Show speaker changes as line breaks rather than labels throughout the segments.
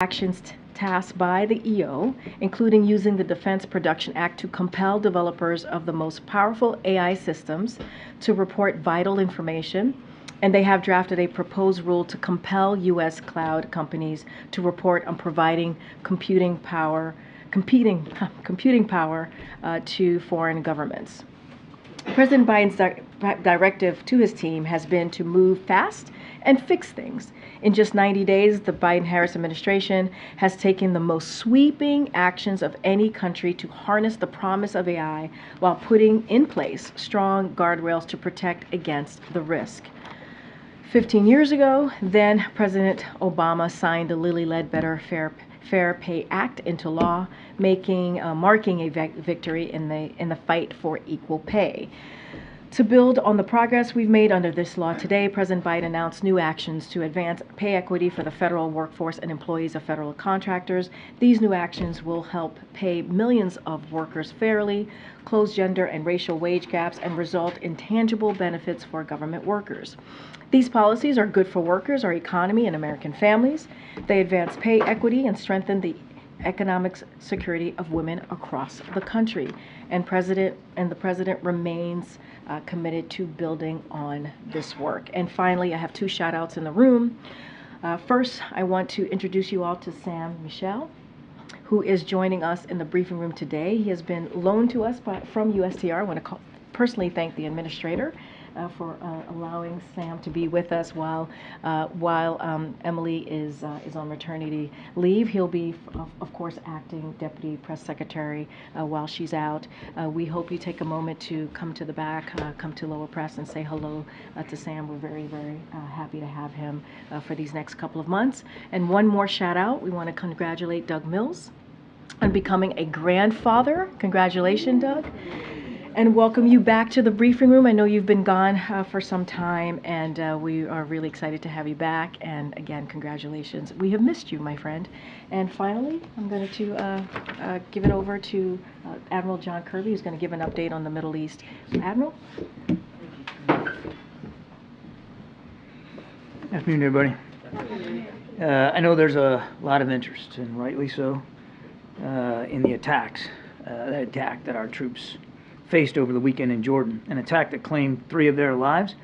actions tasked by the EO, including using the Defense Production Act to compel developers of the most powerful AI systems to report vital information. And they have drafted a proposed rule to compel U.S. cloud companies to report on providing computing power to foreign governments. President Biden's directive to his team has been to move fast and fix things. In just 90 days, the Biden-Harris administration has taken the most sweeping actions of any country to harness the promise of AI while putting in place strong guardrails to protect against the risk. 15 years ago, then President Obama signed the Lilly Ledbetter Fair Pay Act into law, marking a victory in the fight for equal pay. To build on the progress we've made under this law today, President Biden announced new actions to advance pay equity for the federal workforce and employees of federal contractors. These new actions will help pay millions of workers fairly, close gender and racial wage gaps, and result in tangible benefits for government workers. These policies are good for workers, our economy, and American families. They advance pay equity and strengthen the economic security of women across the country. And the president remains committed to building on this work. And finally, I have two shout outs in the room. First, I want to introduce you all to Sam Michel, who is joining us in the briefing room today. He has been loaned to us from USTR. I want to personally thank the administrator for allowing Sam to be with us while Emily is on maternity leave. He'll be, of course, acting Deputy Press Secretary while she's out. We hope you take a moment to come to the back, come to Lower Press, and say hello to Sam. We're very, very happy to have him for these next couple of months. And one more shout out, we want to congratulate Doug Mills on becoming a grandfather. Congratulations, Doug. And welcome you back to the briefing room. I know you've been gone for some time, and we are really excited to have you back. And again, congratulations. We have missed you, my friend. And finally, I'm going to give it over to Admiral John Kirby, who's going to give an update on the Middle East. Admiral?
Afternoon, everybody. I know there's a lot of interest, and rightly so, in the attacks, that attack that our troops faced over the weekend in Jordan, an attack that claimed 3 of their lives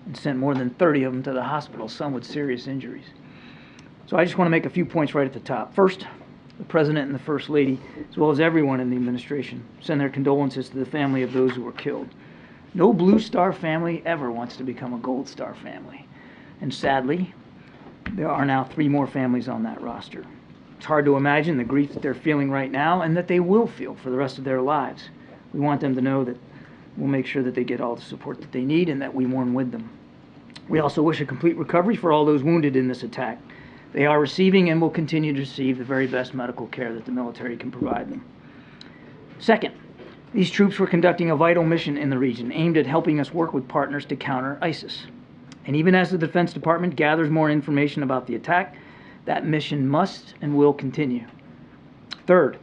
and sent more than 30 of them to the hospital, some with serious injuries. So I just want to make a few points right at the top. First, the President and the First Lady, as well as everyone in the administration, send their condolences to the family of those who were killed. No Blue Star family ever wants to become a Gold Star family. And sadly, there are now 3 more families on that roster. It's hard to imagine the grief that they're feeling right now and that they will feel for the rest of their lives. We want them to know that we'll make sure that they get all the support that they need and that we mourn with them. We also wish a complete recovery for all those wounded in this attack. They are receiving and will continue to receive the very best medical care that the military can provide them. Second, these troops were conducting a vital mission in the region aimed at helping us work with partners to counter ISIS. And even as the Defense Department gathers more information about the attack, that mission must and will continue. Third,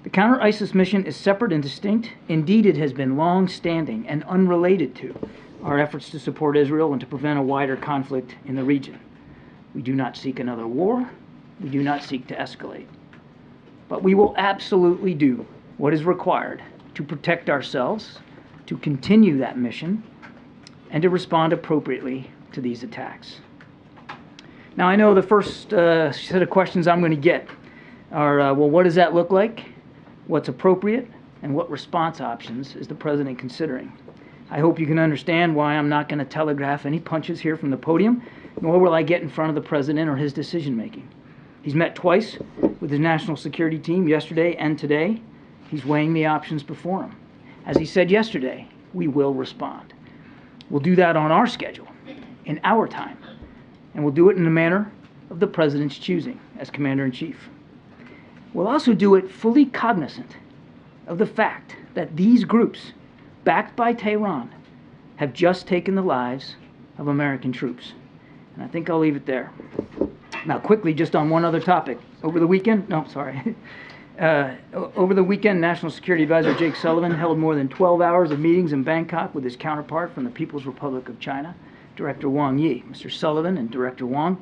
the counter-ISIS mission is separate and distinct. Indeed, it has been long-standing and unrelated to our efforts to support Israel and to prevent a wider conflict in the region. We do not seek another war. We do not seek to escalate. But we will absolutely do what is required to protect ourselves, to continue that mission, and to respond appropriately to these attacks. Now, I know the first set of questions I'm going to get are, well, what does that look like? What's appropriate, and what response options is the President considering? I hope you can understand why I'm not going to telegraph any punches here from the podium, nor will I get in front of the President or his decision-making. He's met twice with his national security team, yesterday and today. He's weighing the options before him. As he said yesterday, we will respond. We'll do that on our schedule, in our time, and we'll do it in the manner of the President's choosing as Commander-in-Chief. We'll also do it fully cognizant of the fact that these groups, backed by Tehran, have just taken the lives of American troops. And I think I'll leave it there. Now, quickly, just on one other topic. Over the weekend, National Security Advisor Jake Sullivan held more than 12 hours of meetings in Bangkok with his counterpart from the People's Republic of China, Director Wang Yi. Mr. Sullivan and Director Wang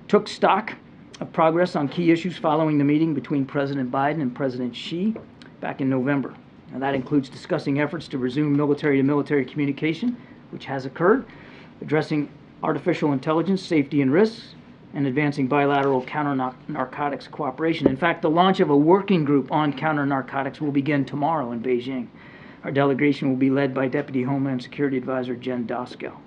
took stock of progress on key issues following the meeting between President Biden and President Xi back in November. Now, that includes discussing efforts to resume military-to-military communication, which has occurred, addressing artificial intelligence, safety and risks, and advancing bilateral counter-narcotics cooperation. In fact, the launch of a working group on counter-narcotics will begin tomorrow in Beijing. Our delegation will be led by Deputy Homeland Security Advisor Jen Doskell.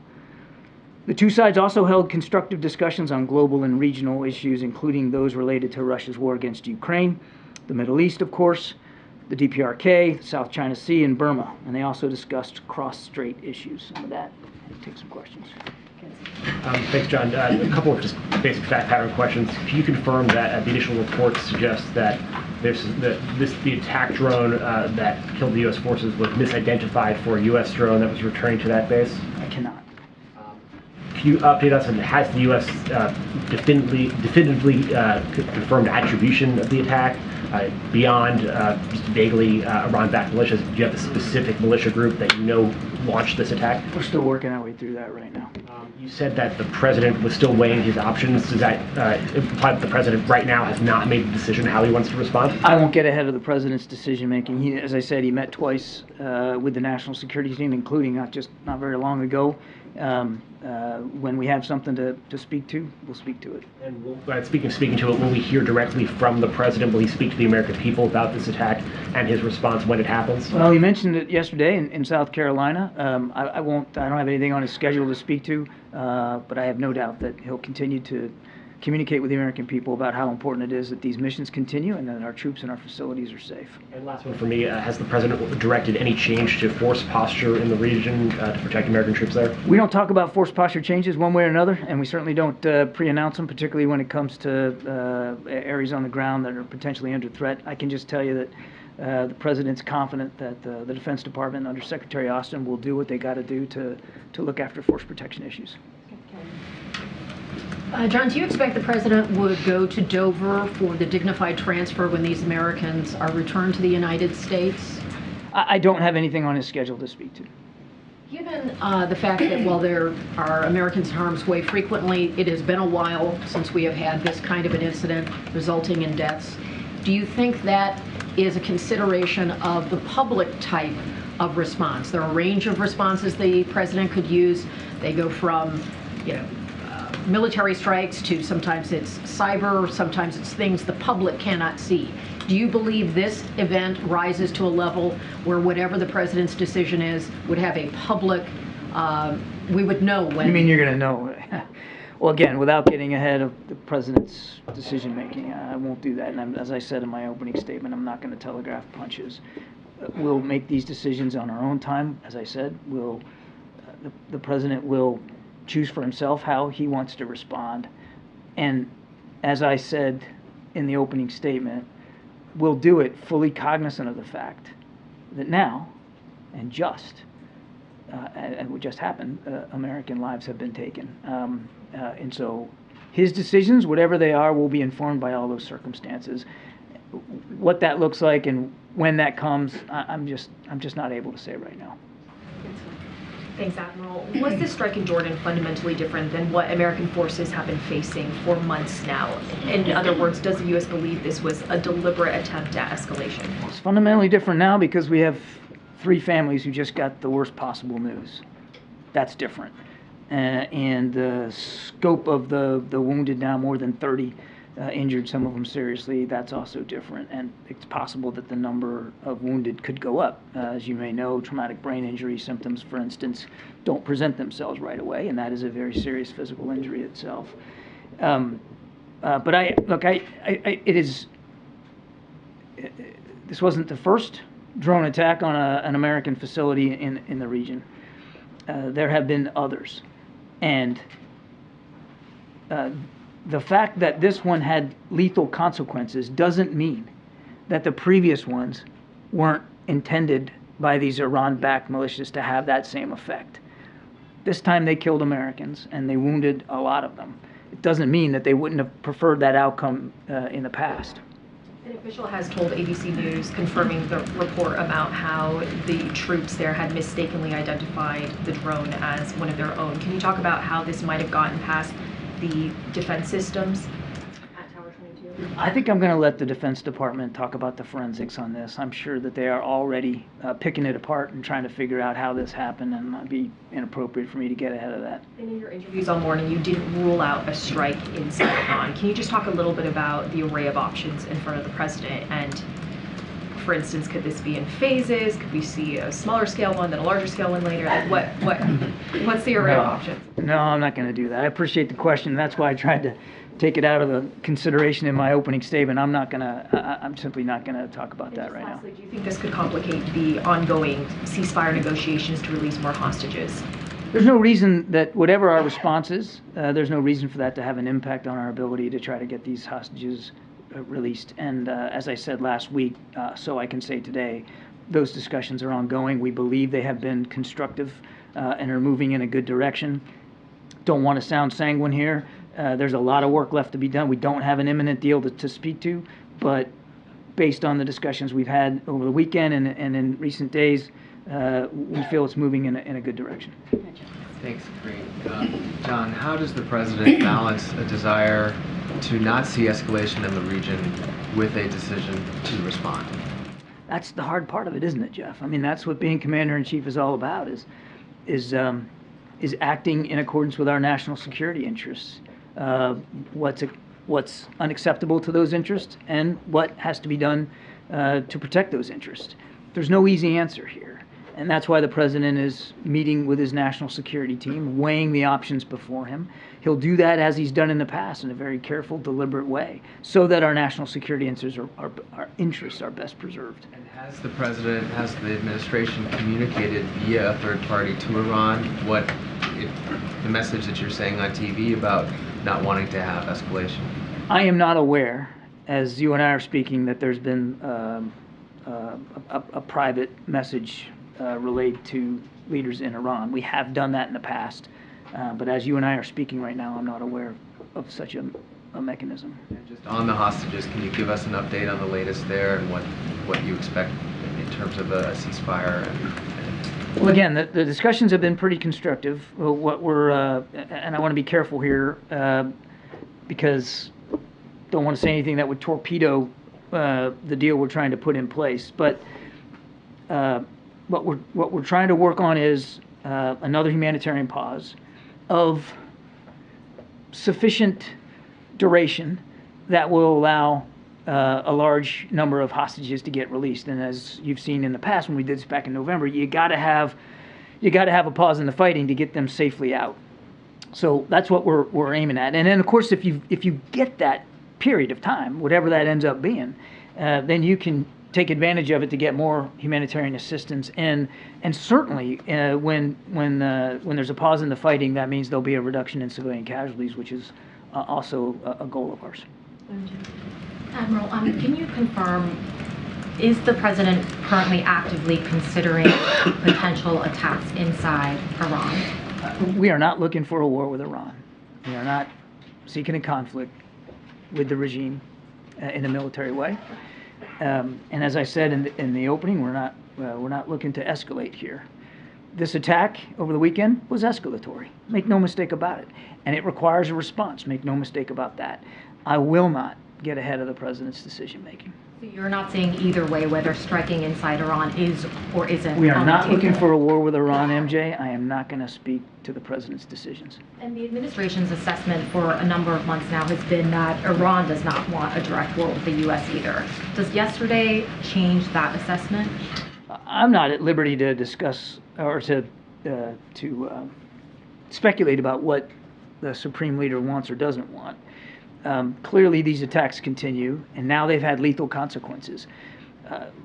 The two sides also held constructive discussions on global and regional issues, including those related to Russia's war against Ukraine, the Middle East, of course, the DPRK, the South China Sea, and Burma. And they also discussed cross-strait issues. And with that, I'll take some questions.
Thanks, John. A couple of just basic fact pattern questions. Can you confirm that the initial reports suggest that the attack drone that killed the U.S. forces was misidentified for a U.S. drone that was returning to that base?
I cannot.
Can you update us on has the U.S. definitively confirmed attribution of the attack beyond just vaguely Iran-backed militias? Do you have a specific militia group that you know launched this attack?
We're still working our way through that right now.
You said that the president was still weighing his options. Does that imply that the president right now has not made a decision how he wants to respond?
I won't get ahead of the president's decision making. As I said, he met twice with the national security team, including not very long ago. When we have something to speak to, we'll speak to it.
And speaking to it, will we hear directly from the president? Will he speak to the American people about this attack and his response when it happens?
Well, he mentioned it yesterday in South Carolina. I don't have anything on his schedule to speak to, but I have no doubt that he'll continue to communicate with the American people about how important it is that these missions continue and that our troops and our facilities are safe.
And last one for me, has the president directed any change to force posture in the region to protect American troops there?
We don't talk about force posture changes one way or another, and we certainly don't pre-announce them, particularly when it comes to areas on the ground that are potentially under threat. I can just tell you that the president's confident that the Defense Department under Secretary Austin will do what they got to do to look after force protection issues.
John, do you expect the president would go to Dover for the dignified transfer when these Americans are returned to the United States?
I don't have anything on his schedule to speak to.
Given the fact that while there are Americans in harm's way frequently, it has been a while since we have had this kind of an incident resulting in deaths. Do you think that is a consideration of the public type of response? There are a range of responses the president could use. They go from, military strikes to sometimes it's cyber, sometimes it's things the public cannot see. Do you believe this event rises to a level where whatever the president's decision is would have a public, we would know when?
You mean you're going to know? Well, again, without getting ahead of the president's decision making, I won't do that. And as I said in my opening statement, I'm not going to telegraph punches. We'll make these decisions on our own time. As I said, the president will choose for himself how he wants to respond. And as I said in the opening statement, we'll do it fully cognizant of the fact that now, and what just happened, American lives have been taken. And so his decisions, whatever they are, will be informed by all those circumstances. What that looks like and when that comes, I'm just not able to say right now.
Thanks, Admiral. Was this strike in Jordan fundamentally different than what American forces have been facing for months now? In other words, does the U.S. believe this was a deliberate attempt at escalation?
It's fundamentally different now because we have 3 families who just got the worst possible news. That's different. And the scope of the wounded, now more than 30 injured, some of them seriously, that's also different. And it's possible that the number of wounded could go up. As you may know, traumatic brain injury symptoms, for instance, don't present themselves right away, and that is a very serious physical injury itself. But this wasn't the first drone attack on an American facility in the region. There have been others. And the fact that this one had lethal consequences doesn't mean that the previous ones weren't intended by these Iran-backed militias to have that same effect. This time they killed Americans and they wounded a lot of them. It doesn't mean that they wouldn't have preferred that outcome in the past.
An official has told ABC News, confirming the report about how the troops there had mistakenly identified the drone as one of their own. Can you talk about how this might have gotten past the defense systems at Tower
I think I'm going to let the Defense Department talk about the forensics on this. I'm sure that they are already picking it apart and trying to figure out how this happened, and it'd be inappropriate for me to get ahead of that.
And in your interviews all morning, you didn't rule out a strike inside Iran. Can you just talk a little bit about the array of options in front of the president? And, for instance, could this be in phases? Could we see a smaller scale one, then a larger scale one later? Like what's the array of options?
No, I'm not going to do that. I appreciate the question. That's why I tried to take it out of the consideration in my opening statement. I'm simply not going to talk about that right now.
Do you think this could complicate the ongoing ceasefire negotiations to release more hostages?
There's no reason that whatever our response is, there's no reason for that to have an impact on our ability to try to get these hostages released. And as I said last week, so I can say today, those discussions are ongoing. We believe they have been constructive and are moving in a good direction. Don't want to sound sanguine here. There's a lot of work left to be done. We don't have an imminent deal to speak to, but based on the discussions we've had over the weekend and in recent days, we feel it's moving in a good direction.
Thanks, Karine. John, how does the president balance a desire to not see escalation in the region with a decision to respond?
That's the hard part of it, isn't it, Jeff? I mean, that's what being commander-in-chief is all about, is acting in accordance with our national security interests. What's unacceptable to those interests and what has to be done to protect those interests. There's no easy answer here. And that's why the president is meeting with his national security team, weighing the options before him. He'll do that as he's done in the past in a very careful, deliberate way, so that our national security interests are best preserved.
And has the president, has the administration communicated via a third party to Iran the message that you're saying on TV about not wanting to have escalation?
I am not aware, as you and I are speaking, that there's been a private message relayed to leaders in Iran. We have done that in the past, but as you and I are speaking right now, I'm not aware of such a mechanism.
And just on the hostages, can you give us an update on the latest there and what you expect in terms of a ceasefire?
Well, again, the discussions have been pretty constructive. What we're and I want to be careful here because don't want to say anything that would torpedo the deal we're trying to put in place. But what we're trying to work on is another humanitarian pause of sufficient duration that will allow a large number of hostages to get released. And as you've seen in the past, when we did this back in November, you got to have a pause in the fighting to get them safely out. So that's what we're aiming at. And then, of course, if you get that period of time, whatever that ends up being, then you can take advantage of it to get more humanitarian assistance. And certainly, when there's a pause in the fighting, that means there'll be a reduction in civilian casualties, which is also a goal of ours.
Admiral, can you confirm, is the president currently actively considering potential attacks inside Iran?
We are not looking for a war with Iran. We are not seeking a conflict with the regime in a military way. And as I said in the opening, we're not looking to escalate here. This attack over the weekend was escalatory. Make no mistake about it. And it requires a response. Make no mistake about that. I will not get ahead of the president's decision making.
So you're not saying either way whether striking inside Iran is or isn't?
We are not looking for a war with Iran, MJ. I am not going to speak to the president's decisions.
And the administration's assessment for a number of months now has been that Iran does not want a direct war with the U.S. either. Does yesterday change that assessment?
I'm not at liberty to discuss or to speculate about what the Supreme Leader wants or doesn't want. Clearly, these attacks continue, and now they've had lethal consequences.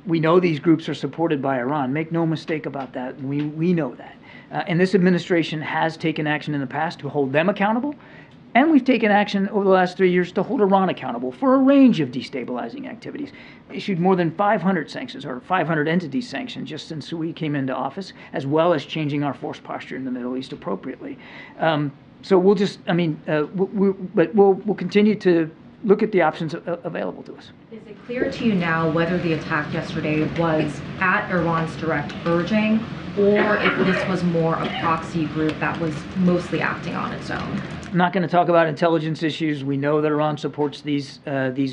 We know these groups are supported by Iran. Make no mistake about that. We know that. And this administration has taken action in the past to hold them accountable, and we've taken action over the last 3 years to hold Iran accountable for a range of destabilizing activities. Issued more than 500 sanctions, or 500 entities sanctioned, just since we came into office, as well as changing our force posture in the Middle East appropriately. So we'll just, we'll continue to look at the options available to us.
Is it clear to you now whether the attack yesterday was at Iran's direct urging, or if this was more a proxy group that was mostly acting on its own?
I'm not going to talk about intelligence issues. We know that Iran supports these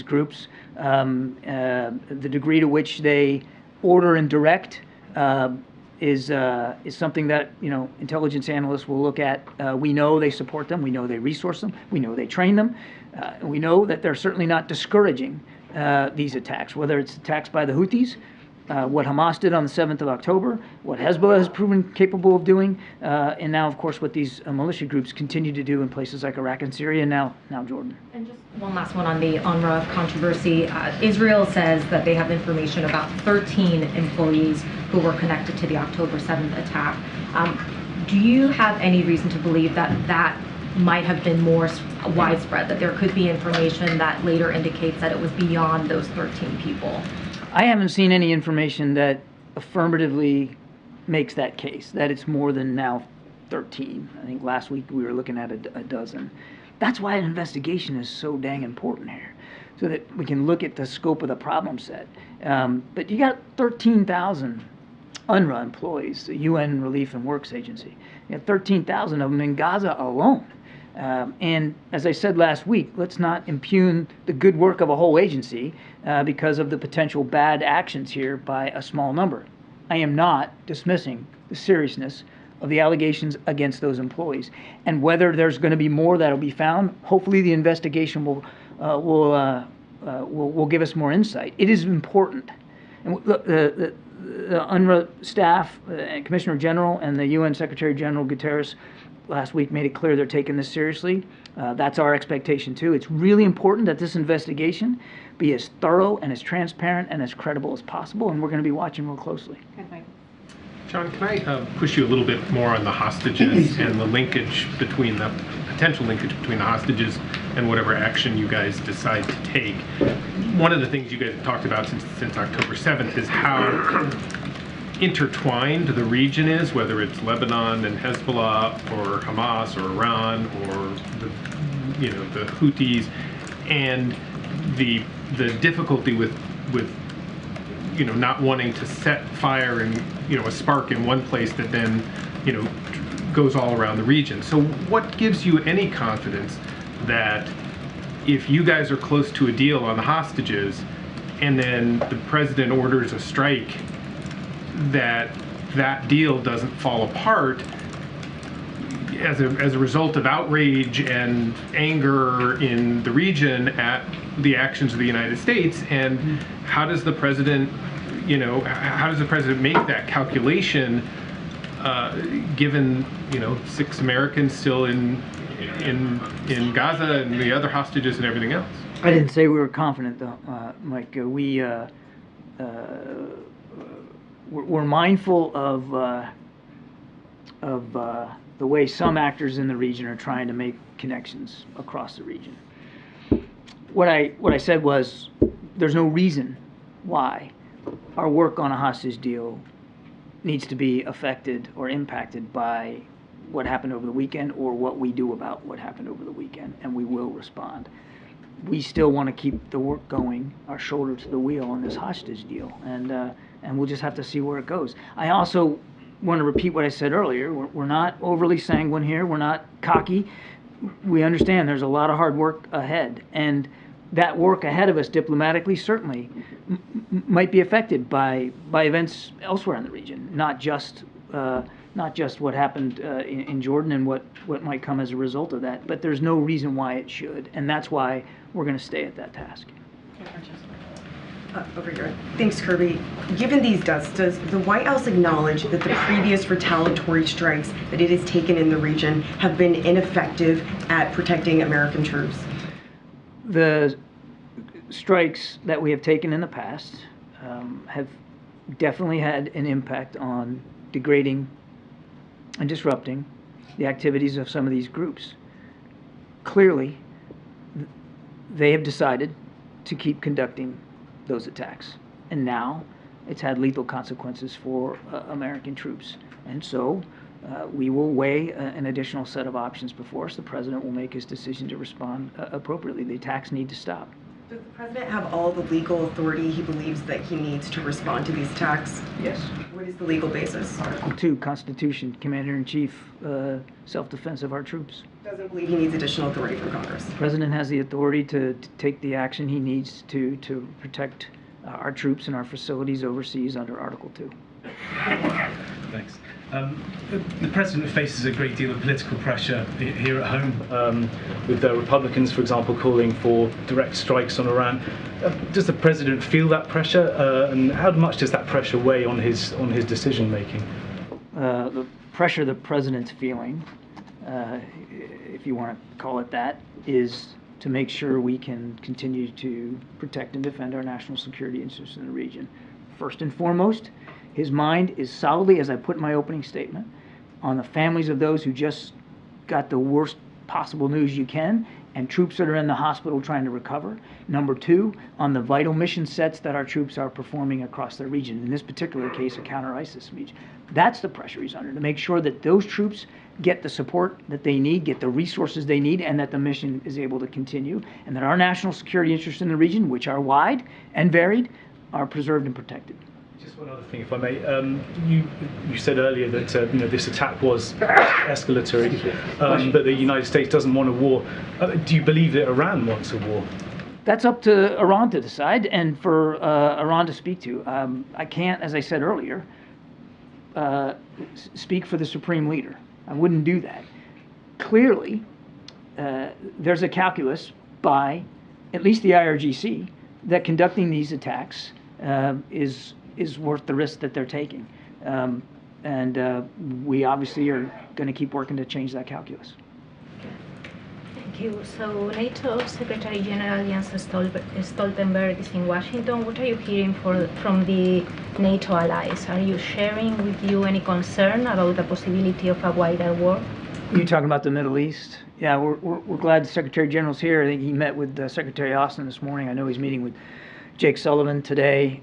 groups. The degree to which they order and direct is something that intelligence analysts will look at. We know they support them. We know they resource them. We know they train them. We know that they're certainly not discouraging these attacks, whether it's attacks by the Houthis, what Hamas did on the 7th of October, what Hezbollah has proven capable of doing, and now, of course, what these militia groups continue to do in places like Iraq and Syria, and now Jordan.
And just one last one on the UNRWA controversy. Israel says that they have information about 13 employees who were connected to the October 7th attack. Do you have any reason to believe that that might have been more widespread, that there could be information that later indicates that it was beyond those 13 people?
I haven't seen any information that affirmatively makes that case, that it's more than now 13. I think last week we were looking at a dozen. That's why an investigation is so dang important here, so that we can look at the scope of the problem set. But you got 13,000 UNRWA employees, the UN Relief and Works Agency. You got 13,000 of them in Gaza alone. And as I said last week, let's not impugn the good work of a whole agency because of the potential bad actions here by a small number. I am not dismissing the seriousness of the allegations against those employees, and whether there's going to be more that'll be found. Hopefully, the investigation will give us more insight. It is important, and look, the UNRWA staff, Commissioner General, and the UN Secretary General Guterres last week made it clear they're taking this seriously. That's our expectation too. It's really important that this investigation be as thorough and as transparent and as credible as possible, and we're going to be watching real closely.
John, can I push you a little bit more on the hostages and the linkage between the potential linkage between the hostages and whatever action you guys decide to take? One of the things you guys have talked about since October 7th is how intertwined the region is, whether it's Lebanon and Hezbollah or Hamas or Iran or the Houthis, and the difficulty with not wanting to set fire and a spark in one place that then goes all around the region. So what gives you any confidence that if you guys are close to a deal on the hostages and then the president orders a strike, that deal doesn't fall apart as a result of outrage and anger in the region at the actions of the United States? And how does the president make that calculation, given 6 Americans still in Gaza and the other hostages and everything else?
I didn't say we were confident, though, Mike. We're mindful of the way some actors in the region are trying to make connections across the region. What I said was, there's no reason why our work on a hostage deal needs to be affected or impacted by what happened over the weekend or what we do about what happened over the weekend, and we will respond. We still want to keep the work going, our shoulder to the wheel on this hostage deal, and we'll just have to see where it goes. I also want to repeat what I said earlier. We're not overly sanguine here. We're not cocky. We understand there's a lot of hard work ahead, and that work ahead of us diplomatically certainly might be affected by events elsewhere in the region, not just what happened in Jordan and what might come as a result of that. But there's no reason why it should, and that's why we're going to stay at that task.
Over here. Thanks, Kirby. Given these deaths, does the White House acknowledge that the previous retaliatory strikes that it has taken in the region have been ineffective at protecting American troops?
The strikes that we have taken in the past have definitely had an impact on degrading and disrupting the activities of some of these groups. Clearly, they have decided to keep conducting those attacks, and now it's had lethal consequences for American troops. And so we will weigh an additional set of options before us. The president will make his decision to respond appropriately. The attacks need to stop.
Does the president have all the legal authority he believes that he needs to respond to these attacks?
Yes.
What is the legal basis?
Article 2, Constitution, Commander-in-Chief, self-defense of our troops.
Doesn't believe he needs additional authority from Congress.
The president has the authority to take the action he needs to protect our troops and our facilities overseas under Article 2.
Thanks. The president faces a great deal of political pressure here at home, with the Republicans, for example, calling for direct strikes on Iran. Does the president feel that pressure, and how much does that pressure weigh on his decision making?
The pressure the president's feeling, if you want to call it that, is to make sure we can continue to protect and defend our national security interests in the region. First and foremost, his mind is solidly, as I put in my opening statement, on the families of those who just got the worst possible news you can, and troops that are in the hospital trying to recover. Number 2, on the vital mission sets that our troops are performing across the region, in this particular case, a counter-ISIS region. That's the pressure he's under, to make sure that those troops get the support that they need, get the resources they need, and that the mission is able to continue, and that our national security interests in the region, which are wide and varied, are preserved and protected.
Just one other thing, if I may. You said earlier that this attack was escalatory, but the United States doesn't want a war. Do you believe that Iran wants a war?
That's up to Iran to decide, and for Iran to speak to. I can't, as I said earlier, speak for the supreme leader. I wouldn't do that. Clearly, there's a calculus by at least the IRGC that conducting these attacks is worth the risk that they're taking. We obviously are going to keep working to change that calculus.
Thank you. So NATO Secretary General Jens Stoltenberg is in Washington. What are you hearing from the NATO allies? Are you sharing with you any concern about the possibility of a wider war?
You talking about the Middle East? Yeah, we're glad the Secretary General's here. I think he met with Secretary Austin this morning. I know he's meeting with Jake Sullivan today.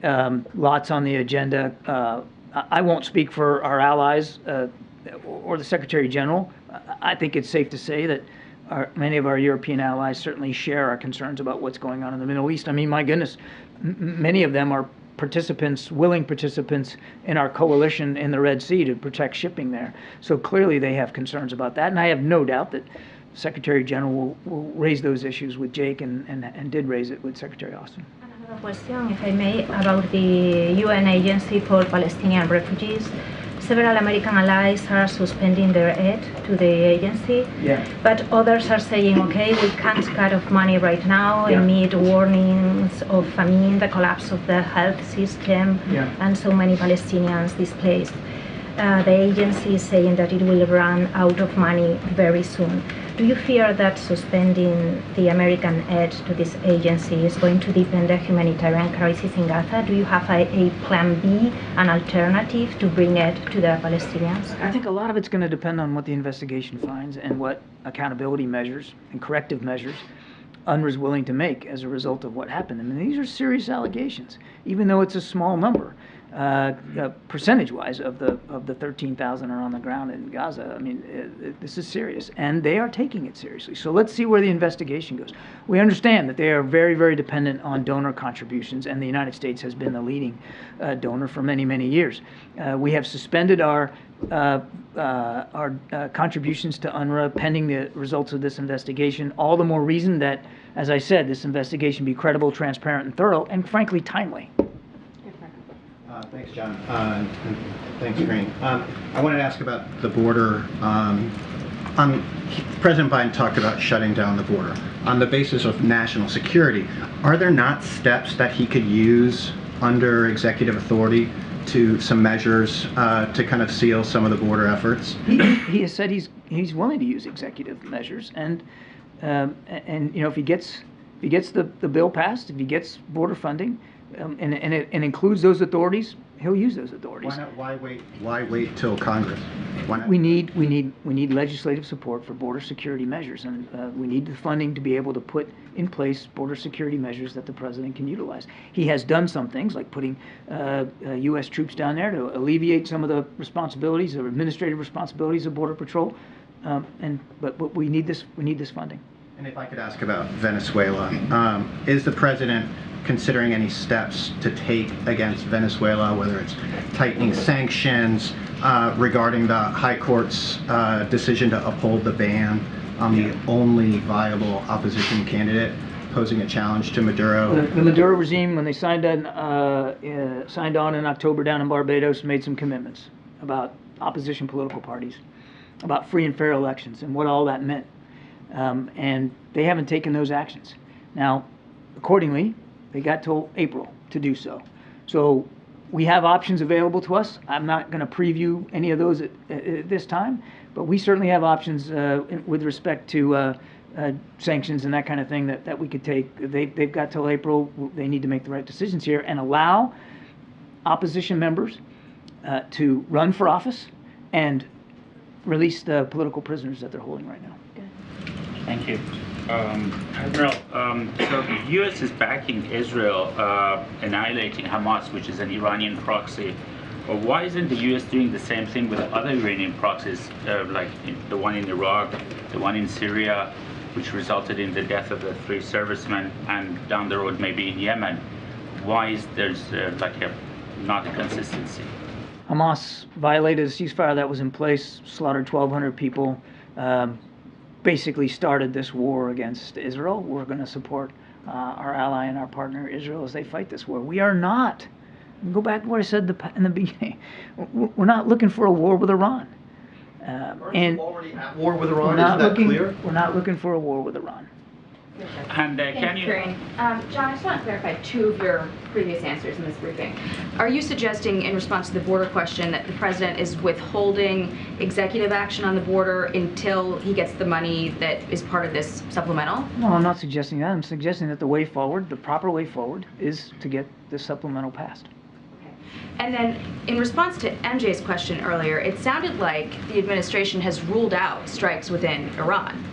Lots on the agenda. I won't speak for our allies or the Secretary General. I think it's safe to say that many of our European allies certainly share our concerns about what's going on in the Middle East. I mean, my goodness, many of them are participants, willing participants in our coalition in the Red Sea to protect shipping there. So clearly they have concerns about that, and I have no doubt that Secretary General will raise those issues with Jake and did raise it with Secretary Austin.
Another question, if I may, about the UN Agency for Palestinian Refugees. Several American allies are suspending their aid to the agency, but others are saying, okay, we can't cut off money right now amid warnings of famine, the collapse of the health system, and so many Palestinians displaced. The agency is saying that it will run out of money very soon. Do you fear that suspending the American aid to this agency is going to deepen the humanitarian crisis in Gaza? Do you have a plan B, an alternative to bring aid to the Palestinians?
I think a lot of it's going to depend on what the investigation finds and what accountability measures and corrective measures UNRWA is willing to make as a result of what happened. I mean, these are serious allegations, even though it's a small number. Percentage-wise of the 13,000 are on the ground in Gaza. I mean, this is serious, and they are taking it seriously. So let's see where the investigation goes. We understand that they are very, very dependent on donor contributions, and the United States has been the leading donor for many, many years. We have suspended our contributions to UNRWA pending the results of this investigation. All the more reason that, as I said, this investigation be credible, transparent, and thorough, and frankly timely.
Thanks, John. And thanks, Karine. I wanted to ask about the border. President Biden talked about shutting down the border on the basis of national security. Are there not steps that he could use under executive authority to some measures to kind of seal some of the border efforts?
He has said he's willing to use executive measures, and you know, if he gets the bill passed, if he gets border funding, and it includes those authorities, he'll use those authorities.
Why not? Why wait till Congress? Why not?
We need legislative support for border security measures, and we need the funding to be able to put in place border security measures that the president can utilize. He has done some things like putting U.S. troops down there to alleviate some of the responsibilities or administrative responsibilities of Border Patrol, but we need this funding.
And if I could ask about Venezuela, is the president considering any steps to take against Venezuela, whether it's tightening sanctions, regarding the High Court's decision to uphold the ban on the only viable opposition candidate posing a challenge to Maduro?
The Maduro regime, when they signed on in October down in Barbados, made some commitments about opposition political parties, about free and fair elections, and what all that meant. And they haven't taken those actions. Now, accordingly, they got till April to do so. So we have options available to us. I'm not going to preview any of those at this time, but we certainly have options with respect to sanctions and that kind of thing that we could take. They've got till April. They need to make the right decisions here and allow opposition members to run for office and release the political prisoners that they're holding right now.
Thank you. Admiral, so the U.S. is backing Israel annihilating Hamas, which is an Iranian proxy. Why isn't the U.S. doing the same thing with other Iranian proxies, like the one in Iraq, the one in Syria, which resulted in the death of the 3 servicemen, and down the road maybe in Yemen? Why is there's not a consistency?
Hamas violated a ceasefire that was in place, slaughtered 1,200 people, basically started this war against Israel. We're going to support our ally and our partner Israel as they fight this war. We are not. Go back to what I said in the beginning. We're not looking for a war with Iran.
And already at war with Iran. Isn't that clear?
We're not looking for a war with Iran.
And can you?
John, I just want to clarify 2 of your previous answers in this briefing. Are you suggesting, in response to the border question, that the president is withholding executive action on the border until he gets the money that is part of this supplemental?
No, I'm not suggesting that. I'm suggesting that the way forward, the proper way forward, is to get this supplemental passed.
And then, in response to MJ's question earlier, it sounded like the administration has ruled out strikes within Iran.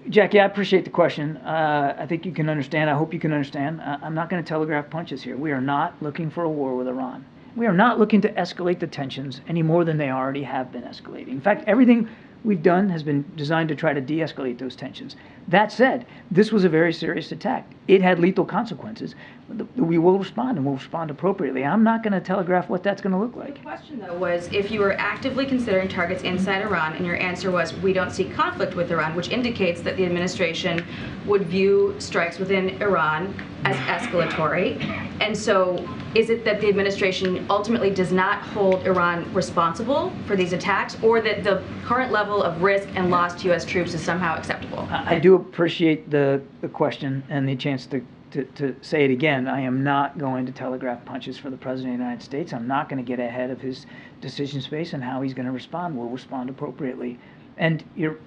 Jackie, I appreciate the question. I think you can understand. I hope you can understand. I'm not going to telegraph punches here. We are not looking for a war with Iran. We are not looking to escalate the tensions any more than they already have been escalating. In fact, everything we've done has been designed to try to de-escalate those tensions. That said, this was a very serious attack. It had lethal consequences. We will respond, and we'll respond appropriately. I'm not going to telegraph what that's going to look like.
The question, though, was if you were actively considering targets inside Iran, and your answer was, we don't see conflict with Iran, which indicates that the administration would view strikes within Iran as escalatory. And so is it that the administration ultimately does not hold Iran responsible for these attacks, or that the current level of risk and loss to U.S. troops is somehow acceptable?
I do appreciate the question and the chance to say it again. I am not going to telegraph punches for the President of the United States. I'm not going to get ahead of his decision space and how he's going to respond. We'll respond appropriately. And you're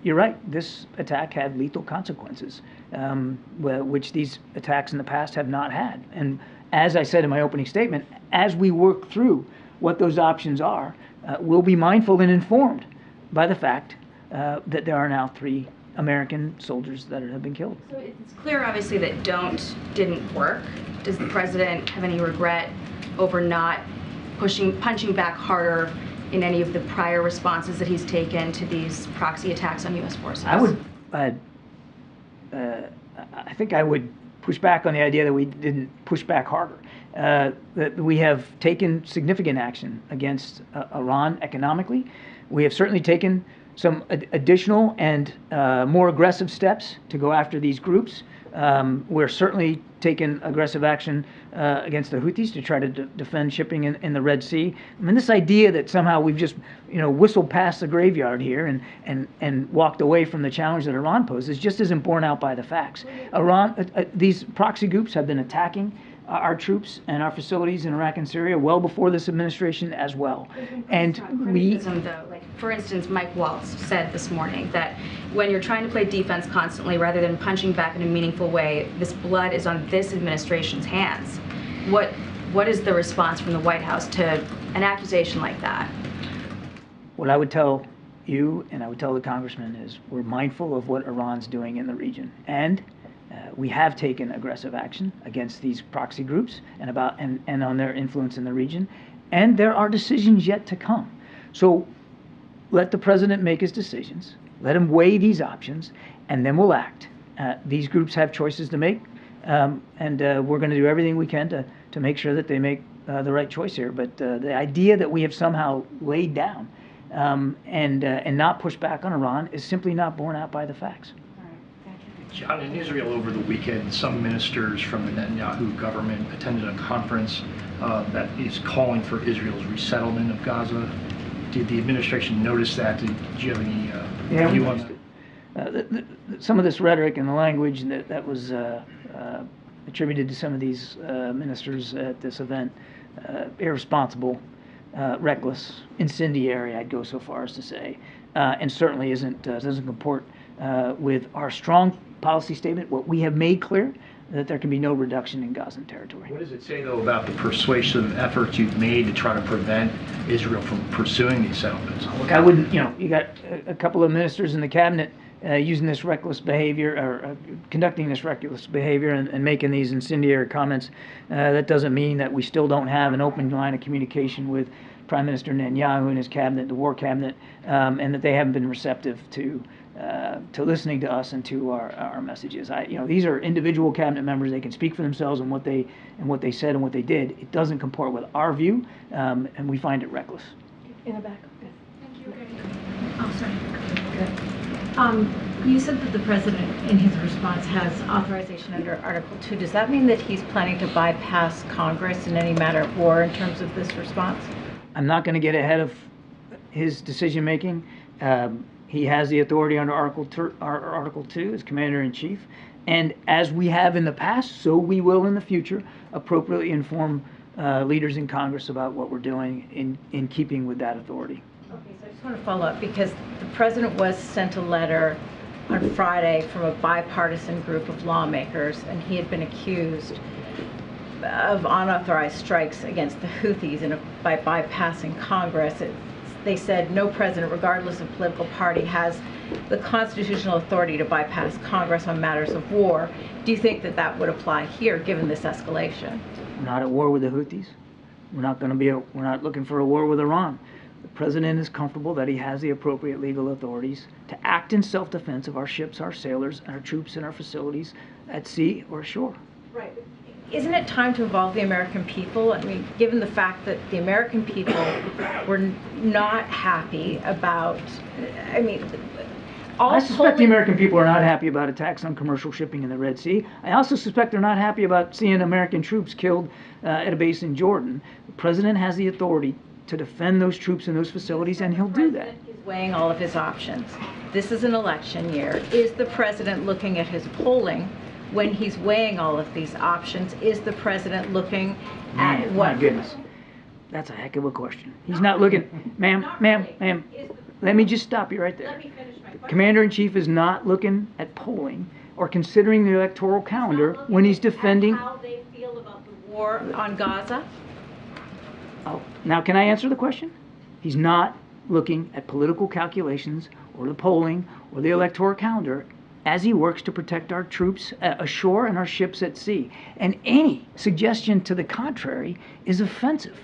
right. This attack had lethal consequences, which these attacks in the past have not had. And as I said in my opening statement, as we work through what those options are, we'll be mindful and informed by the fact that there are now 3 American soldiers that have been killed.
So it's clear, obviously, that didn't work. Does the president have any regret over not punching back harder in any of the prior responses that he's taken to these proxy attacks on U.S. forces?
I think I would push back on the idea that we didn't push back harder. That we have taken significant action against Iran economically. We have certainly taken some additional and more aggressive steps to go after these groups. We're certainly taking aggressive action against the Houthis to try to defend shipping in the Red Sea. I mean, this idea that somehow we've just whistled past the graveyard here and walked away from the challenge that Iran poses just isn't borne out by the facts. These proxy groups have been attacking our troops and our facilities in Iraq and Syria well before this administration as well. And we,
though, like for instance, Mike Waltz said this morning that when you're trying to play defense constantly rather than punching back in a meaningful way, this blood is on this administration's hands. What is the response from the White House to an accusation like that?
what I would tell you and I would tell the congressman is we're mindful of what Iran's doing in the region, and we have taken aggressive action against these proxy groups and on their influence in the region, and there are decisions yet to come. So let the president make his decisions, let him weigh these options, and then we'll act. These groups have choices to make, and we're going to do everything we can to make sure that they make the right choice here. But the idea that we have somehow laid down and not pushed back on Iran is simply not borne out by the facts.
John, in Israel over the weekend, some ministers from the Netanyahu government attended a conference that is calling for Israel's resettlement of Gaza. Did the administration notice that? Did you have any view on that?
Some of this rhetoric and the language that was attributed to some of these ministers at this event, irresponsible, reckless, incendiary, I'd go so far as to say, and certainly doesn't comport with our strong policy statement. What we have made clear that there can be no reduction in Gazan territory.
What does it say, though, about the persuasive efforts you've made to try to prevent Israel from pursuing these settlements?
Look, I wouldn't, you got a couple of ministers in the cabinet using this reckless behavior or conducting this reckless behavior and making these incendiary comments. That doesn't mean that we still don't have an open line of communication with Prime Minister Netanyahu and his cabinet, the war cabinet, and that they haven't been receptive to listening to us and to our messages. These are individual cabinet members. They can speak for themselves and what they said and what they did. It doesn't comport with our view, and we find it reckless.
In the back.
Thank you. Oh, sorry. You said that the president, in his response, has authorization under Article 2. Does that mean that he's planning to bypass Congress in any matter of war in terms of this response?
I'm not going to get ahead of his decision making. He has the authority under Article 2 as Commander-in-Chief, and as we have in the past, so we will in the future appropriately inform leaders in Congress about what we're doing in keeping with that authority.
Okay, so I just want to follow up because the president was sent a letter on Friday from a bipartisan group of lawmakers, and he had been accused of unauthorized strikes against the Houthis by bypassing Congress. They said no president, regardless of political party, has the constitutional authority to bypass Congress on matters of war. Do you think that that would apply here, given this escalation?
We're not at war with the Houthis. We're not looking for a war with Iran. The president is comfortable that he has the appropriate legal authorities to act in self-defense of our ships, our sailors, and our troops and our facilities at sea or ashore.
Right. Isn't it time to involve the American people? I mean, given the fact that the American people were not happy about,
I suspect the American people are not happy about attacks on commercial shipping in the Red Sea. I also suspect they're not happy about seeing American troops killed at a base in Jordan. The president has the authority to defend those troops and those facilities, and he'll do that.
He's weighing all of his options. This is an election year. Is the president looking at his polling when he's weighing all of these options? Is the president looking at what?
My goodness, that's a heck of a question. He's not looking, ma'am, let me just stop you right there.
Let me finish my question.
Commander-in-Chief is not looking at polling or considering the electoral calendar when he's defending.
How they feel about the war on Gaza?
Oh, now can I answer the question? He's not looking at political calculations or the polling or the electoral calendar as he works to protect our troops ashore and our ships at sea. And any suggestion to the contrary is offensive.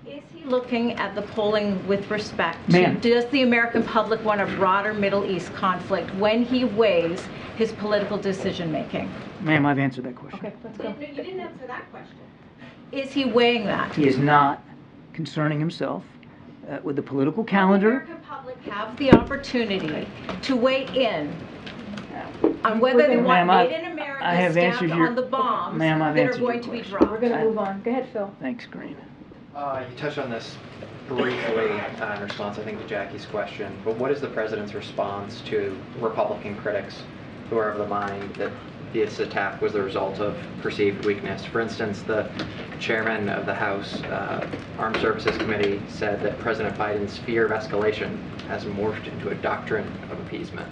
Is he looking at the polling with respect to,
Ma'am.
does the American public want a broader Middle East conflict when he weighs his political decision making?
Ma'am, I've answered that question.
Okay, let's go. You didn't answer that question. Is he weighing that?
He is not concerning himself with the political calendar.
The American public have the opportunity to weigh in on whether they want Made in America stamped on the bombs that are going to be dropped.
We're going to move on. Go ahead, Phil.
Thanks, Karine.
You touched on this briefly in response, I think, to Jackie's question, but what is the president's response to Republican critics who are of the mind that this attack was the result of perceived weakness. For instance, the chairman of the House Armed Services Committee said that President Biden's fear of escalation has morphed into a doctrine of appeasement.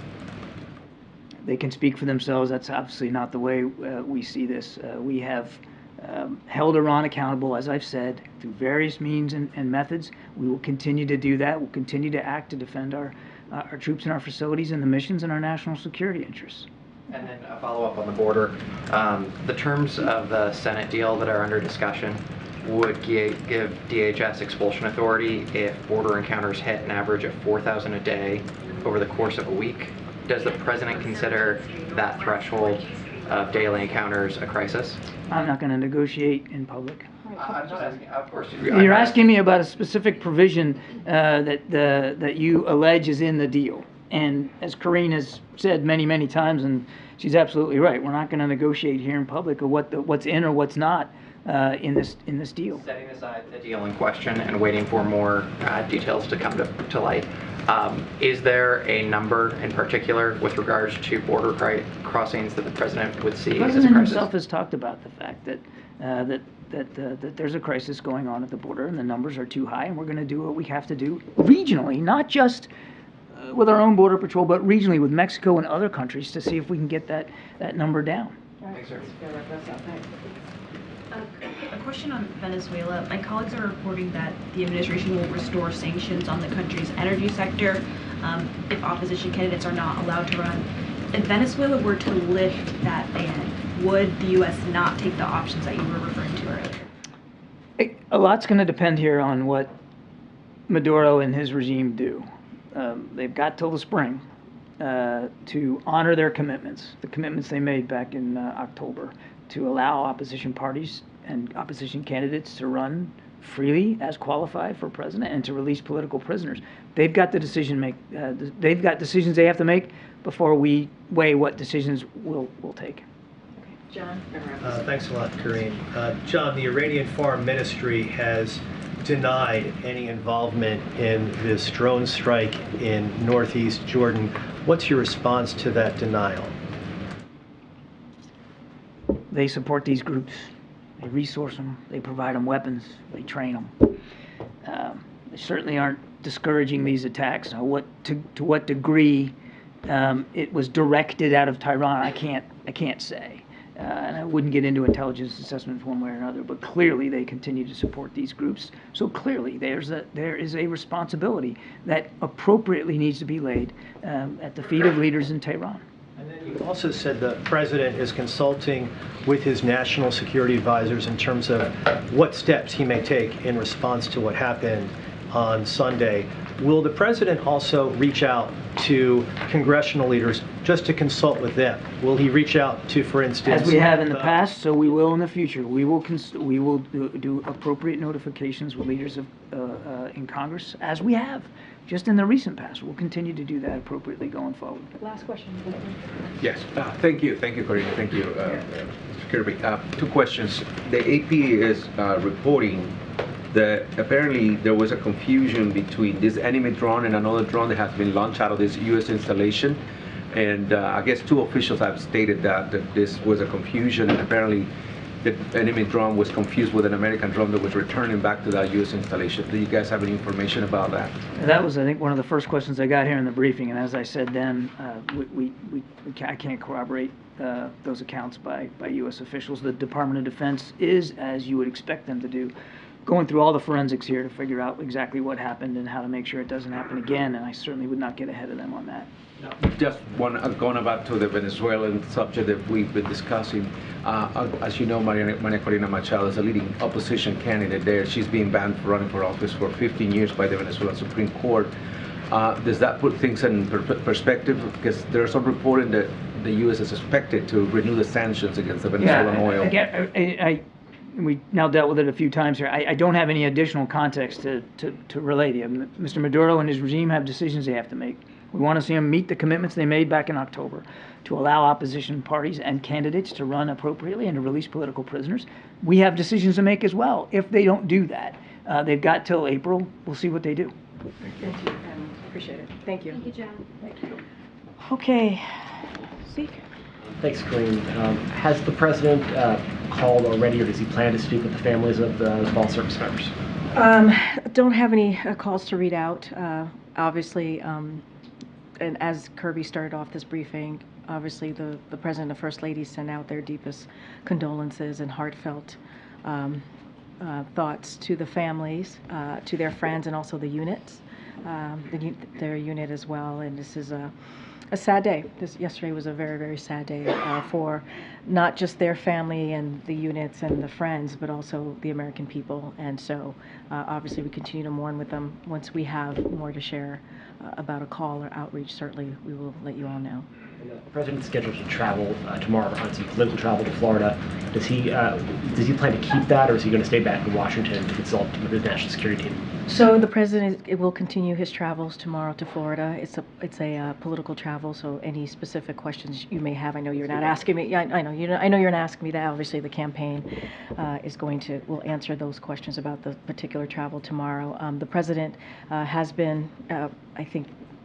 They can speak for themselves. That's obviously not the way we see this. We have held Iran accountable, as I've said, through various means and methods. We will continue to do that. We'll continue to act to defend our troops and our facilities and the missions and our national security interests.
And then a follow-up on the border. The terms of the Senate deal that are under discussion would give DHS expulsion authority if border encounters hit an average of 4,000 a day over the course of a week. Does the president consider that threshold of daily encounters a crisis?
I'm not going to negotiate in public.
I'm just asking, of course.
You're asking me about a specific provision that you allege is in the deal. And as Karine has said many, many times, and she's absolutely right, we're not going to negotiate here in public or what's in or what's not in this deal.
Setting aside the deal in question and waiting for more details to come to light, is there a number in particular with regards to border crossings that the president would see as a crisis?
The president himself has talked about the fact that there's a crisis going on at the border and the numbers are too high, and we're going to do what we have to do regionally, not just with our own border patrol, but regionally with Mexico and other countries to see if we can get that number down.
Thanks, sir.
A question on Venezuela. My colleagues are reporting that the administration will restore sanctions on the country's energy sector if opposition candidates are not allowed to run. If Venezuela were to lift that ban, would the U.S. not take the options that you were referring to earlier?
A lot's going to depend here on what Maduro and his regime do. They've got till the spring to honor their commitments, the commitments they made back in October, to allow opposition parties and opposition candidates to run freely as qualified for president and to release political prisoners. They've got the they've got decisions they have to make before we weigh what decisions we'll take.
John?
Thanks a lot, Karine. John, the Iranian Foreign Ministry has denied any involvement in this drone strike in northeast Jordan. What's your response to that denial?
They support these groups. They resource them. They provide them weapons. They train them. They certainly aren't discouraging these attacks. Now, to what degree it was directed out of Tehran, I can't say. And I wouldn't get into intelligence assessments one way or another, but clearly they continue to support these groups. So clearly there is a responsibility that appropriately needs to be laid at the feet of leaders in Tehran.
And then you also said the president is consulting with his national security advisors in terms of what steps he may take in response to what happened on Sunday. Will the president also reach out to congressional leaders just to consult with them? Will he reach out to, for instance,
as we have in the past, so we will in the future. We will do appropriate notifications with leaders in Congress, as we have just in the recent past. We'll continue to do that appropriately going forward.
Last question.
Yes. Thank you, Karine. Thank you, Mr. Kirby. Two questions. The AP is reporting that apparently there was a confusion between this enemy drone and another drone that has been launched out of this U.S. installation. And I guess two officials have stated that this was a confusion, and apparently the enemy drone was confused with an American drone that was returning back to that U.S. installation. Do you guys have any information about that?
That was, I think, one of the first questions I got here in the briefing. And as I said then, I can't corroborate those accounts by U.S. officials. The Department of Defense is, as you would expect them to do, going through all the forensics here to figure out exactly what happened and how to make sure it doesn't happen again, and I certainly would not get ahead of them on that.
Just going back to the Venezuelan subject that we've been discussing. As you know, Maria Corina Machado is a leading opposition candidate there. She's been banned for running for office for 15 years by the Venezuelan Supreme Court. Does that put things in perspective? Because there's some reporting that the U.S. is expected to renew the sanctions against the Venezuelan oil.
Again, we now dealt with it a few times here. I don't have any additional context to relay to you. Mr. Maduro and his regime have decisions they have to make. We want to see them meet the commitments they made back in October to allow opposition parties and candidates to run appropriately and to release political prisoners. We have decisions to make as well. If they don't do that, they've got till April. We'll see what they do.
Thank you. Appreciate it. Thank you.
Thank you, John.
Thank you. Okay. Zeke?
Thanks, Karine. Has the president called already, or does he plan to speak with the families of the fallen service members?
Don't have any calls to read out. Obviously, and as Kirby started off this briefing, obviously the President and First Lady sent out their deepest condolences and heartfelt thoughts to the families, to their friends, and also the units, their unit as well. And this is a sad day. Yesterday was a very, very sad day for not just their family and the units and the friends, but also the American people. And so obviously we continue to mourn with them. Once we have more to share about a call or outreach, certainly we will let you all know.
And the president's scheduled to travel tomorrow on some political travel to Florida. Does he plan to keep that, or is he going to stay back in Washington to consult with his national security team?
So the president will continue his travels tomorrow to Florida. It's a political travel. So any specific questions you may have, I know you're not asking me. Yeah, I know you're not asking me that. Obviously, the campaign will answer those questions about the particular travel tomorrow. The president has been, I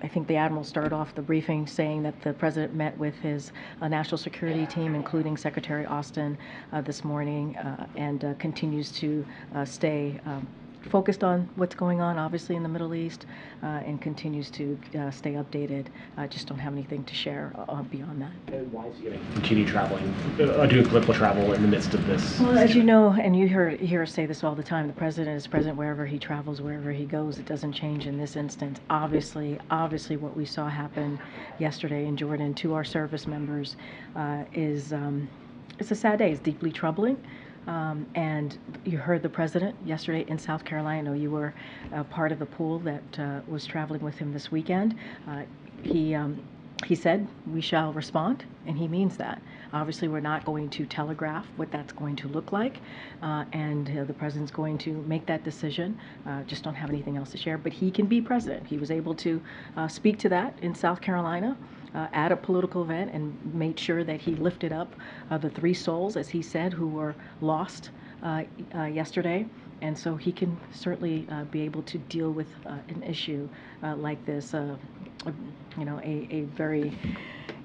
think the Admiral started off the briefing saying that the president met with his national security team, including Secretary Austin, this morning, and continues to stay focused on what's going on, obviously, in the Middle East, and continues to stay updated. Just don't have anything to share beyond that.
And why is he going to continue traveling, doing political travel in the midst of this?
Well, as you know, and you hear us say this all the time, the president is present wherever he travels, wherever he goes. It doesn't change in this instance. Obviously, what we saw happen yesterday in Jordan to our service members it's a sad day. It's deeply troubling. And you heard the president yesterday in South Carolina. I know you were part of the pool that was traveling with him this weekend. He said, we shall respond, and he means that. Obviously, we're not going to telegraph what that's going to look like, and the president's going to make that decision. Just don't have anything else to share, but he can be president. He was able to speak to that in South Carolina at a political event and made sure that he lifted up the 3 souls, as he said, who were lost yesterday. And so he can certainly be able to deal with an issue like this, a very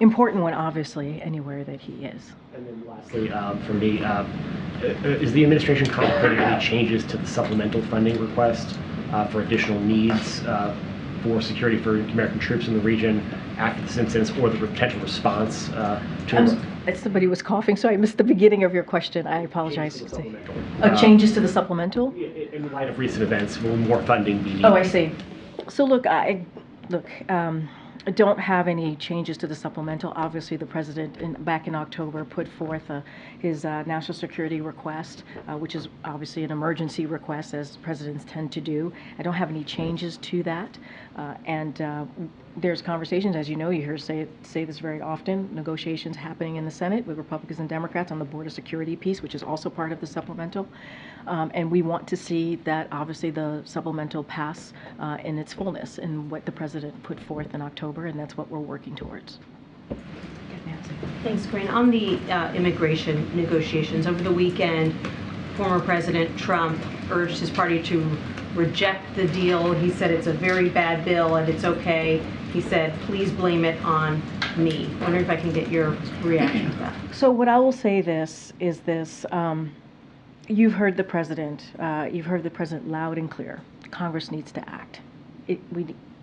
important one, obviously, anywhere that he is.
And then lastly, from me, is the administration contemplating any changes to the supplemental funding request for additional needs for security for American troops in the region after this incident, or the potential response to
Somebody was coughing, so I missed the beginning of your question. I apologize. Changes to the supplemental?
In light of recent events, will more funding be needed?
Oh, I see. So look, I don't have any changes to the supplemental. Obviously, the president back in October put forth his national security request, which is obviously an emergency request, as presidents tend to do. I don't have any changes to that. And there's conversations, as you know, you hear say this very often, negotiations happening in the Senate with Republicans and Democrats on the border security piece, which is also part of the supplemental. And we want to see that, obviously, the supplemental pass in its fullness in what the president put forth in October, and that's what we're working towards.
Thanks, Karine. On the immigration negotiations, over the weekend, former President Trump urged his party to reject the deal. He said it's a very bad bill and it's okay. He said, please blame it on me. I wonder if I can get your reaction to that.
So what I will say is this. You've heard the president. You've heard the president loud and clear. Congress needs to act.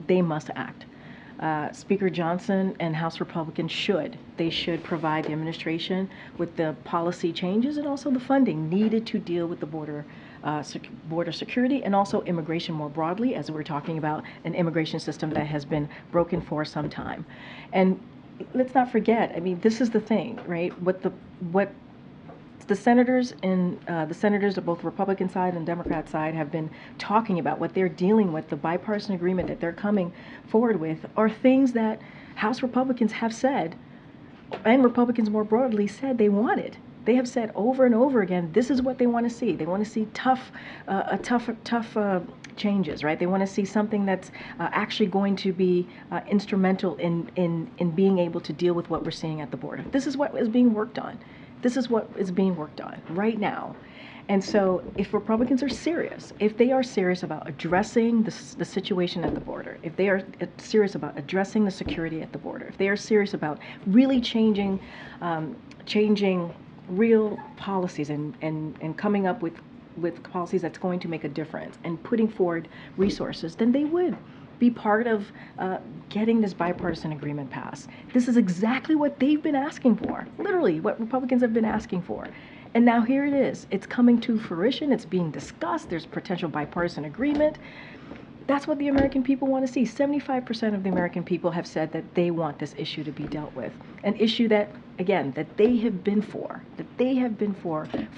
They must act. Speaker Johnson and House Republicans should provide the administration with the policy changes and also the funding needed to deal with the border security and also immigration more broadly, as we're talking about an immigration system that has been broken for some time. And let's not forget, I mean, this is the thing, right? What the senators of both Republican side and Democrat side have been talking about, what they're dealing with, the bipartisan agreement that they're coming forward with, are things that House Republicans have said, and Republicans more broadly said they wanted. They have said over and over again, this is what they want to see. They want to see tough changes, right? They want to see something that's actually going to be instrumental in being able to deal with what we're seeing at the border. This is what is being worked on. This is what is being worked on right now. And so if Republicans are serious, if they are serious about addressing the situation at the border, if they are serious about addressing the security at the border, if they are serious about really changing real policies and coming up with policies that's going to make a difference and putting forward resources, then they would be part of getting this bipartisan agreement passed. This is exactly what they've been asking for, literally what Republicans have been asking for. And now here it is. It's coming to fruition. It's being discussed. There's potential bipartisan agreement. That's what the American people want to see. 75% of the American people have said that they want this issue to be dealt with. An issue that, again, that they have been for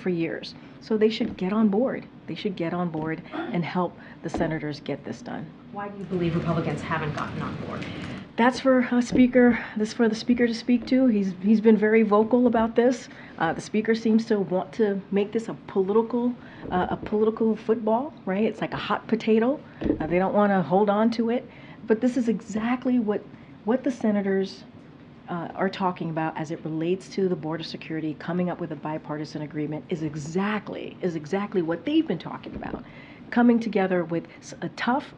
years. So they should get on board. They should get on board and help the senators get this done.
Why do you believe Republicans haven't gotten on board?
That's for a speaker. This is for the speaker to speak to. He's been very vocal about this. The speaker seems to want to make this a political football, right? It's like a hot potato. They don't want to hold on to it. But this is exactly what the senators are talking about as it relates to the border security. Coming up with a bipartisan agreement is exactly what they've been talking about. Coming together with a tough,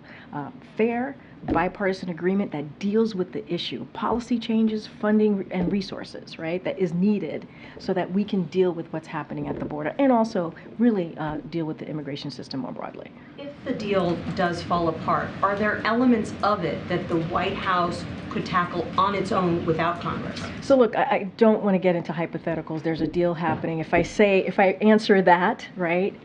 fair, bipartisan agreement that deals with the issue, policy changes, funding, and resources, right, that is needed so that we can deal with what's happening at the border and also really deal with the immigration system more broadly.
If the deal does fall apart, are there elements of it that the White House could tackle on its own without Congress?
So look, I don't want to get into hypotheticals. There's a deal happening. If I answer that, right,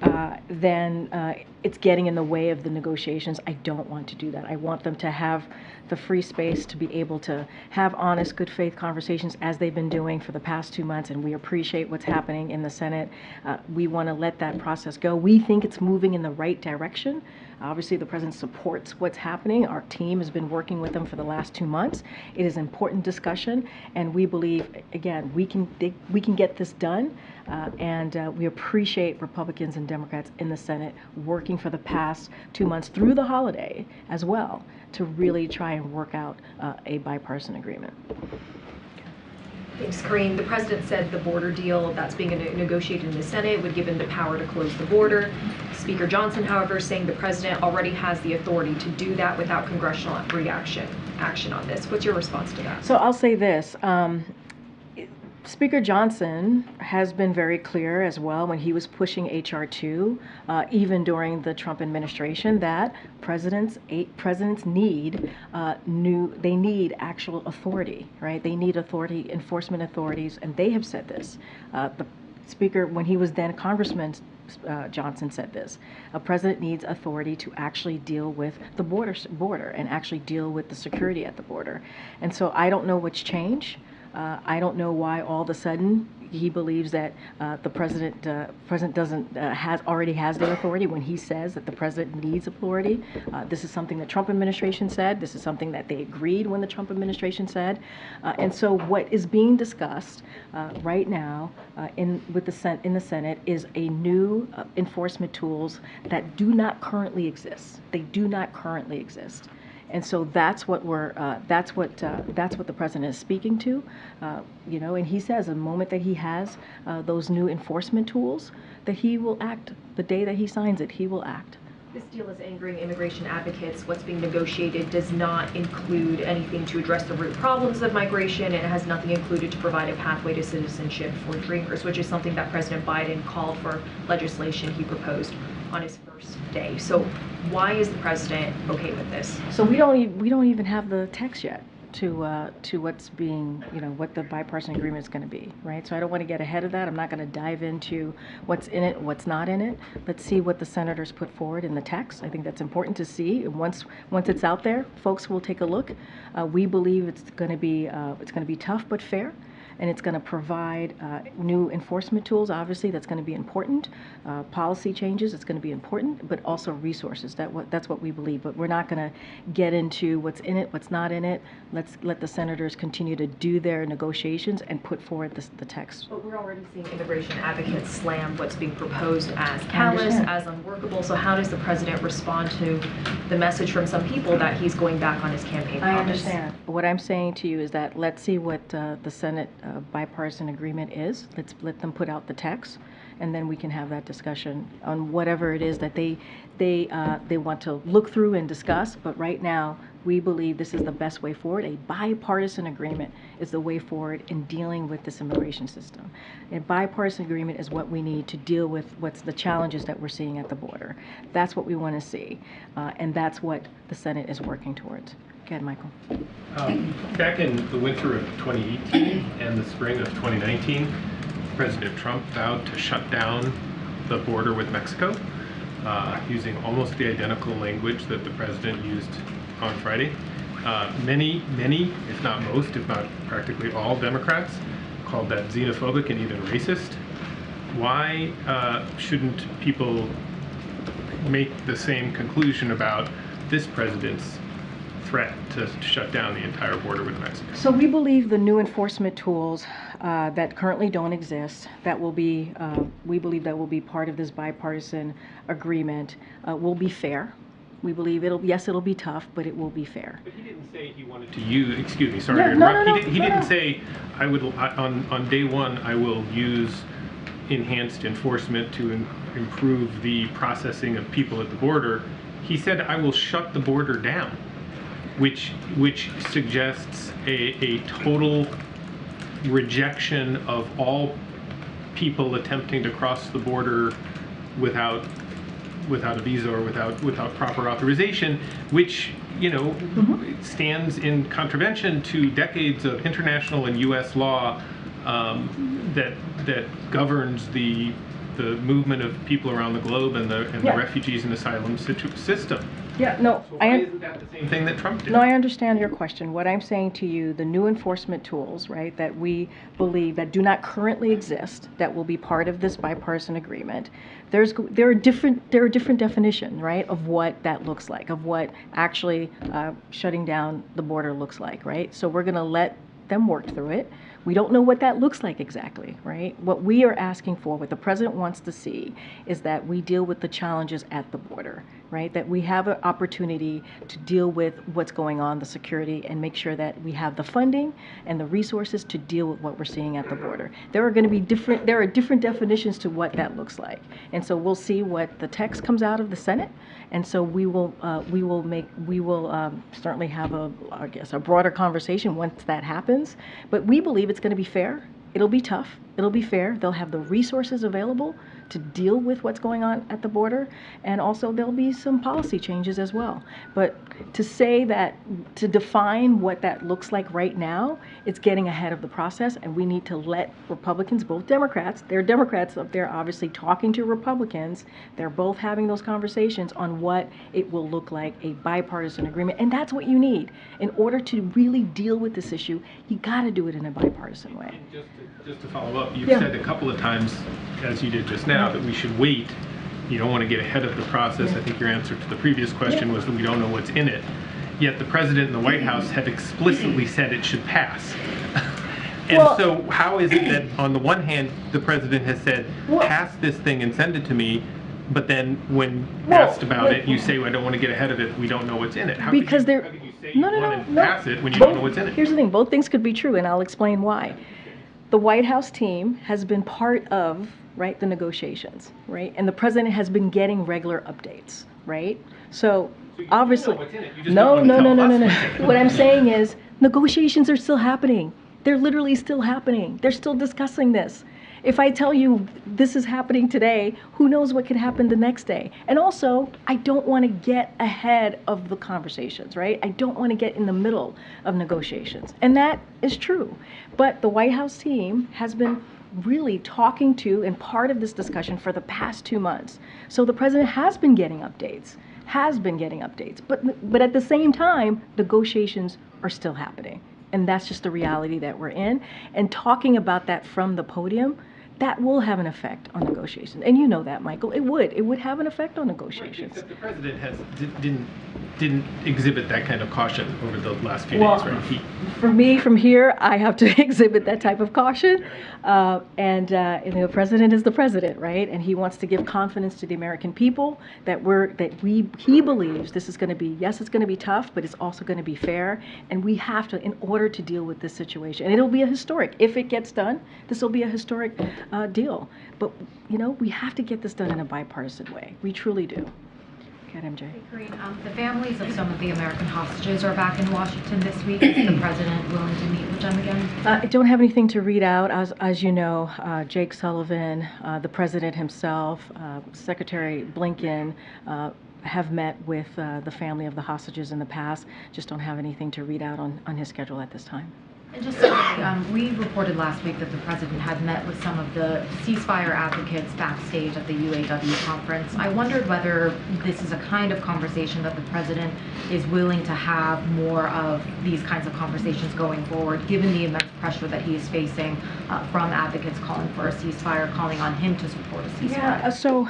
then it's getting in the way of the negotiations. I don't want to do that. I want them to have the free space to be able to have honest, good faith conversations as they've been doing for the past 2 months, and we appreciate what's happening in the Senate. We want to let that process go. We think it's moving in the right direction. Obviously, the president supports what's happening. Our team has been working with them for the last 2 months. It is important discussion, and we believe, again, we can get this done, and we appreciate Republicans and Democrats in the Senate working for the past 2 months through the holiday as well to really try and work out a bipartisan agreement.
Thanks, Karine. The president said the border deal that's being negotiated in the Senate would give him the power to close the border. Speaker Johnson, however, is saying the president already has the authority to do that without congressional action on this. What's your response to that?
So I'll say this. Speaker Johnson has been very clear as well when he was pushing H.R. 2, even during the Trump administration, that presidents need actual authority, right? They need authority, enforcement authorities, and they have said this. The Speaker, when he was then Congressman Johnson, said this: a president needs authority to actually deal with the border and actually deal with the security at the border. And so I don't know what's changed. I don't know why all of a sudden he believes that the president doesn't already has the authority when he says that the president needs authority. This is something the Trump administration said. This is something that they agreed when the Trump administration said. And so what is being discussed right now in the Senate is a new enforcement tools that do not currently exist. They do not currently exist. And so that's what the president is speaking to, and he says the moment that he has those new enforcement tools, that he will act. The day that he signs it, he will act.
This deal is angering immigration advocates. What's being negotiated does not include anything to address the root problems of migration, and it has nothing included to provide a pathway to citizenship for dreamers, which is something that President Biden called for legislation he proposed on his first day. So why is the president okay with this?
So we don't even have the text yet to what's being, what the bipartisan agreement is going to be, right? So I don't want to get ahead of that. I'm not going to dive into what's in it, what's not in it. Let's see what the senators put forward in the text. I think that's important to see. And once it's out there, folks will take a look. We believe it's going to be tough but fair. And it's going to provide new enforcement tools, obviously, that's going to be important. Policy changes, it's going to be important, but also resources. That's what we believe. But we're not going to get into what's in it, what's not in it. Let's let the senators continue to do their negotiations and put forward the text.
But we're already seeing immigration advocates slam what's being proposed as callous, as unworkable. So how does the president respond to the message from some people that he's going back on his campaign promise?
I understand. What I'm saying to you is that let's see what the Senate bipartisan agreement is. Let's let them put out the text, and then we can have that discussion on whatever it is that they want to look through and discuss. But right now, we believe this is the best way forward. A bipartisan agreement is the way forward in dealing with this immigration system. A bipartisan agreement is what we need to deal with what's the challenges that we're seeing at the border. That's what we want to see, and that's what the Senate is working towards. Go ahead, Michael.
Back in the winter of 2018 and the spring of 2019, President Trump vowed to shut down the border with Mexico using almost the identical language that the president used on Friday. Many, if not most, if not practically all Democrats called that xenophobic and even racist. Why shouldn't people make the same conclusion about this president's threat to shut down the entire border with Mexico?
So we believe the new enforcement tools that currently don't exist, that will be, we believe that will be part of this bipartisan agreement, will be fair. We believe it'll be tough, but it will be fair.
But he didn't say he wanted to use, excuse me, sorry
Yeah,
to interrupt.
no,
He didn't say, on day one, I will use enhanced enforcement to improve the processing of people at the border. He said, I will shut the border down, which suggests a total rejection of all people attempting to cross the border without a visa or without proper authorization, which stands in contravention to decades of international and U.S. law that governs the movement of people around the globe and the refugees and asylum system.
Yeah, no,
So why isn't that the same thing that Trump did?
No, I understand your question. What I'm saying to you, the new enforcement tools, right, that we believe that do not currently exist, that will be part of this bipartisan agreement. There are different definitions, right, of what that looks like, of what actually shutting down the border looks like, right? So we're going to let them work through it. We don't know what that looks like exactly, right? What we are asking for, what the president wants to see, is that we deal with the challenges at the border, right? That we have an opportunity to deal with what's going on, the security, and make sure that we have the funding and the resources to deal with what we're seeing at the border. There are different definitions to what that looks like. And so we'll see what the text comes out of the Senate. And so we will certainly have a broader conversation once that happens. But we believe it's going to be fair. It'll be tough. It'll be fair. They'll have the resources available to deal with what's going on at the border, and also there'll be some policy changes as well. But to say that, to define what that looks like right now, it's getting ahead of the process, and we need to let Republicans, both Democrats, there are Democrats up there obviously talking to Republicans, they're both having those conversations on what it will look like, a bipartisan agreement, and that's what you need. In order to really deal with this issue, you gotta do it in a bipartisan way.
Just to follow up, you've said a couple of times, as you did just now, that we should wait. You don't want to get ahead of the process. I think your answer to the previous question was that we don't know what's in it. Yet the president and the White House have explicitly said it should pass. And so how is it that on the one hand, the president has said, pass this thing and send it to me, but then when asked about it, you say, well, I don't want to get ahead of it, we don't know what's in it. How
because
can you say you want to pass it when you don't know what's in it?
Here's the thing, both things could be true, and I'll explain why. The White House team has been part of, right, the negotiations, right? And the president has been getting regular updates, right? So obviously, no. What I'm saying is negotiations are still happening. They're literally still happening. They're still discussing this. If I tell you this is happening today, who knows what could happen the next day? And also, I don't want to get ahead of the conversations, right? I don't want to get in the middle of negotiations. And that is true. But the White House team has been really talking to and part of this discussion for the past 2 months. So the president has been getting updates, but at the same time, negotiations are still happening. And that's just the reality that we're in. And talking about that from the podium, that will have an effect on negotiations. And you know that, Michael. It would have an effect on negotiations.
Except the president didn't exhibit that kind of caution over the last few days, right?
For me, from here, I have to exhibit that type of caution. And the president is the president, right? And he wants to give confidence to the American people that he believes this is going to be, yes, it's going to be tough, but it's also going to be fair. And we have to, in order to deal with this situation, and it'll be a historic, if it gets done, this will be a historic deal. But, you know, we have to get this done in a bipartisan way. We truly do. Go ahead, MJ.
Karine, the families of some of the American hostages are back in Washington this week. Is the president willing to meet with them again?
I don't have anything to read out. As you know, Jake Sullivan, the president himself, Secretary Blinken, have met with the family of the hostages in the past. Just don't have anything to read out on his schedule at this time.
And just we reported last week that the president had met with some of the ceasefire advocates backstage at the UAW conference. I wondered whether this is a kind of conversation that the president is willing to have more of these kinds of conversations going forward, given the immense pressure that he is facing from advocates calling for a ceasefire, calling on him to support a ceasefire.
Yeah, so,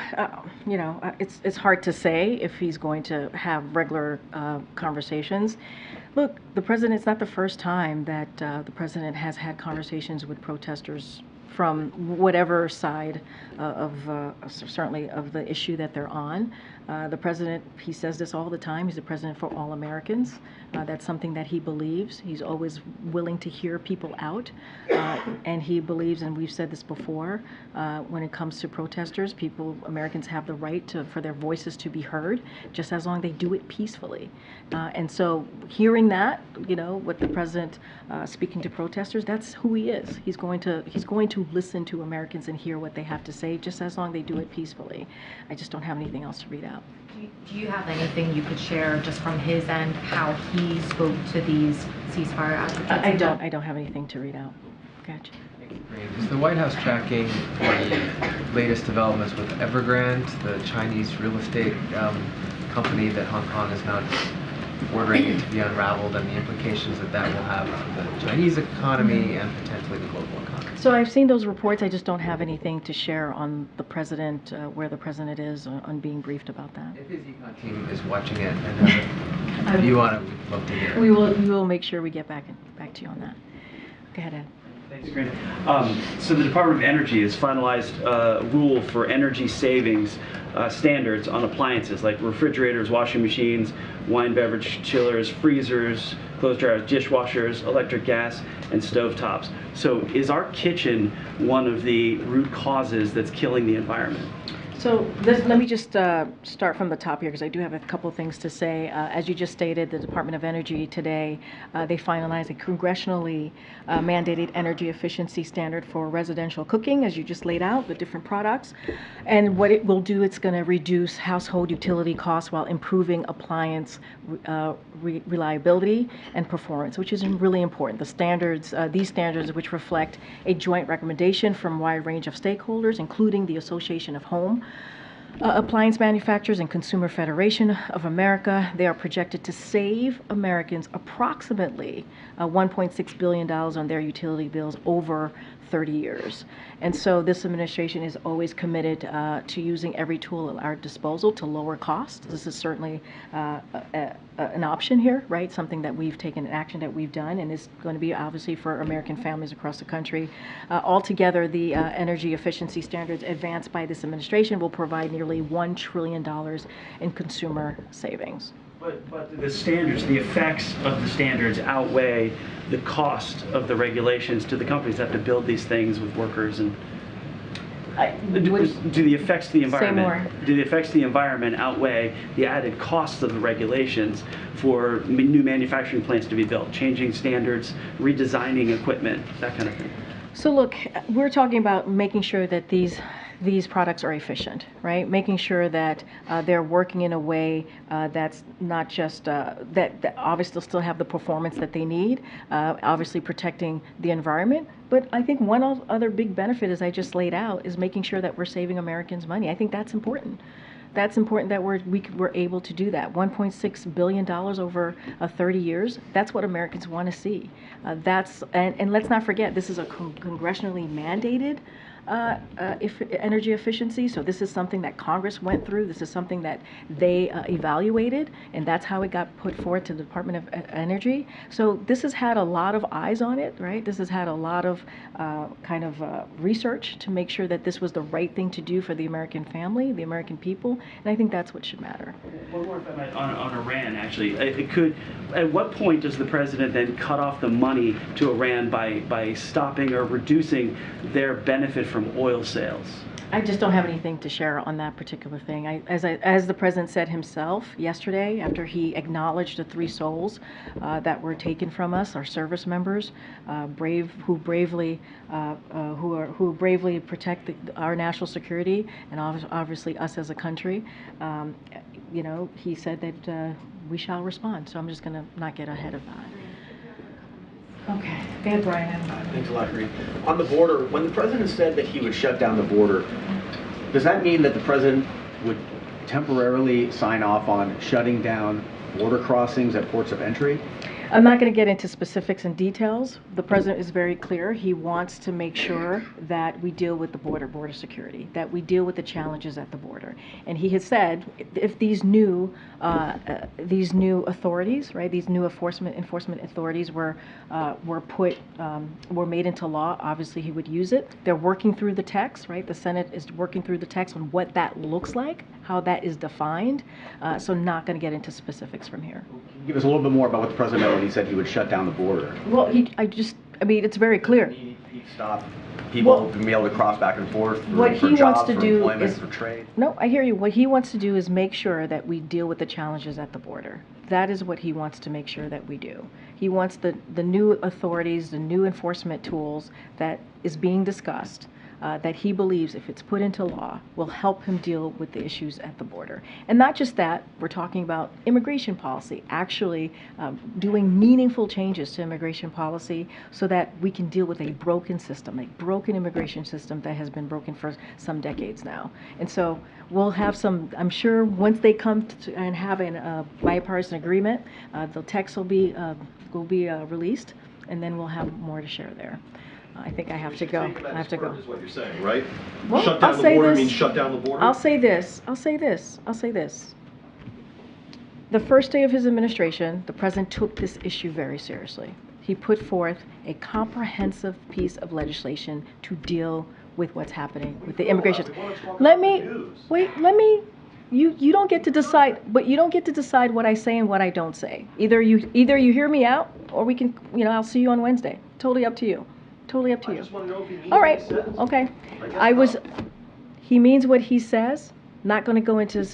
you know, it's hard to say if he's going to have regular conversations. Look, the president, it's not the first time that the president has had conversations with protesters from whatever side certainly of the issue that they're on. The president, he says this all the time, he's the president for all Americans. That's something that he believes. He's always willing to hear people out. And he believes, and we've said this before, when it comes to protesters, Americans have the right for their voices to be heard, just as long as they do it peacefully. And so hearing that, you know, what the president speaking to protesters, that's who he is. He's going to listen to Americans and hear what they have to say, just as long as they do it peacefully. I just don't have anything else to read out.
Do you have anything you could share just from his end, how he spoke to these ceasefire advocates?
I don't have anything to read out. Gotcha.
Is the White House tracking the latest developments with Evergrande, the Chinese real estate company that Hong Kong is now ordering it to be unraveled, and the implications that will have for the Chinese economy and potentially the global economy?
So I've seen those reports. I just don't have anything to share on the president, where the president is on being briefed about that.
If his econ team is watching it and has a view on it, we'd love to hear it.
We will make sure we get back to you on that. Go ahead, Ed.
Thanks, Karine. So the Department of Energy has finalized a rule for energy savings standards on appliances like refrigerators, washing machines, wine beverage chillers, freezers, clothes dryers, dishwashers, electric gas, and stovetops. So is our kitchen one of the root causes that's killing the environment?
So let me just start from the top here, because I do have a couple of things to say. As you just stated, the Department of Energy today, they finalized a congressionally mandated energy efficiency standard for residential cooking, as you just laid out, the different products. And what it will do, it's going to reduce household utility costs while improving appliance reliability and performance, which is really important. The standards, these standards, which reflect a joint recommendation from a wide range of stakeholders, including the Association of Home Appliance Manufacturers and Consumer Federation of America. They are projected to save Americans approximately $1.6 billion on their utility bills over 30 years. And so this administration is always committed to using every tool at our disposal to lower costs. This is certainly an option here, right? Something that we've taken, action that we've done, and is going to be obviously for American families across the country. Altogether, the energy efficiency standards advanced by this administration will provide nearly $1 trillion in consumer savings.
But the standards, the effects of the standards outweigh the cost of the regulations to the companies that have to build these things with workers and. Do the effects to the environment? Do the effects to the environment outweigh the added costs of the regulations for new manufacturing plants to be built, changing standards, redesigning equipment, that kind of thing?
So look, we're talking about making sure that these products are efficient, right? Making sure that they're working in a way that's not just that obviously still have the performance that they need, obviously protecting the environment. But I think one other big benefit, as I just laid out, is making sure that we're saving Americans money. I think that's important. That's important that we're able to do that. $1.6 billion over 30 years. That's what Americans want to see. And let's not forget, this is a congressionally mandated energy efficiency. So this is something that Congress went through. This is something that they evaluated, and that's how it got put forward to the Department of Energy. So this has had a lot of eyes on it, right? This has had a lot of research to make sure that this was the right thing to do for the American family, the American people, and I think that's what should matter.
One more, if I might, on Iran, actually. At what point does the president then cut off the money to Iran by stopping or reducing their benefit from oil sales?
I just don't have anything to share on that particular thing. As the president said himself yesterday, after he acknowledged the 3 souls that were taken from us, our service members, who bravely protect our national security and obviously us as a country. You know, he said that we shall respond. So I'm just going to not get ahead of that. Okay, go ahead, Brian.
Thanks a lot, Karine. On the border, when the president said that he would shut down the border, does that mean that the president would temporarily sign off on shutting down border crossings at ports of entry?
I'm not going to get into specifics and details. The president is very clear. He wants to make sure that we deal with the border security, that we deal with the challenges at the border. And he has said if these new authorities, right, these new enforcement authorities were made into law, obviously he would use it. They're working through the text, right? The Senate is working through the text on what that looks like, how that is defined. So not going to get into specifics from here.
Give us a little bit more about what the president meant when he said he would shut down the border.
Well, I mean, it's very clear.
He'd stop people from being able to cross back and forth for,
what
for
he
jobs,
wants to
for
do
employment,
is,
for trade.
No, I hear you. What he wants to do is make sure that we deal with the challenges at the border. That is what he wants to make sure that we do. He wants the new authorities, the new enforcement tools that is being discussed, that he believes, if it's put into law, will help him deal with the issues at the border. And not just that, we're talking about immigration policy, actually doing meaningful changes to immigration policy so that we can deal with a broken system, a broken immigration system that has been broken for some decades now. And so we'll have some, I'm sure once they come to and have a bipartisan agreement, the text will be released, and then we'll have more to share there. I think I have to go. I have to go.
Is what you're saying, right?
Well,
Shut down the border means shut down the border?
I'll say this. The first day of his administration, the president took this issue very seriously. He put forth a comprehensive piece of legislation to deal with what's happening with the immigration. You don't get to decide, but you don't get to decide what I say and what I don't say. Either you hear me out, or we can, I'll see you on Wednesday. Totally up to you. Totally up to you.
I just want to know if he means
All right.
what he says.
Okay. He means what he says. Not going to go into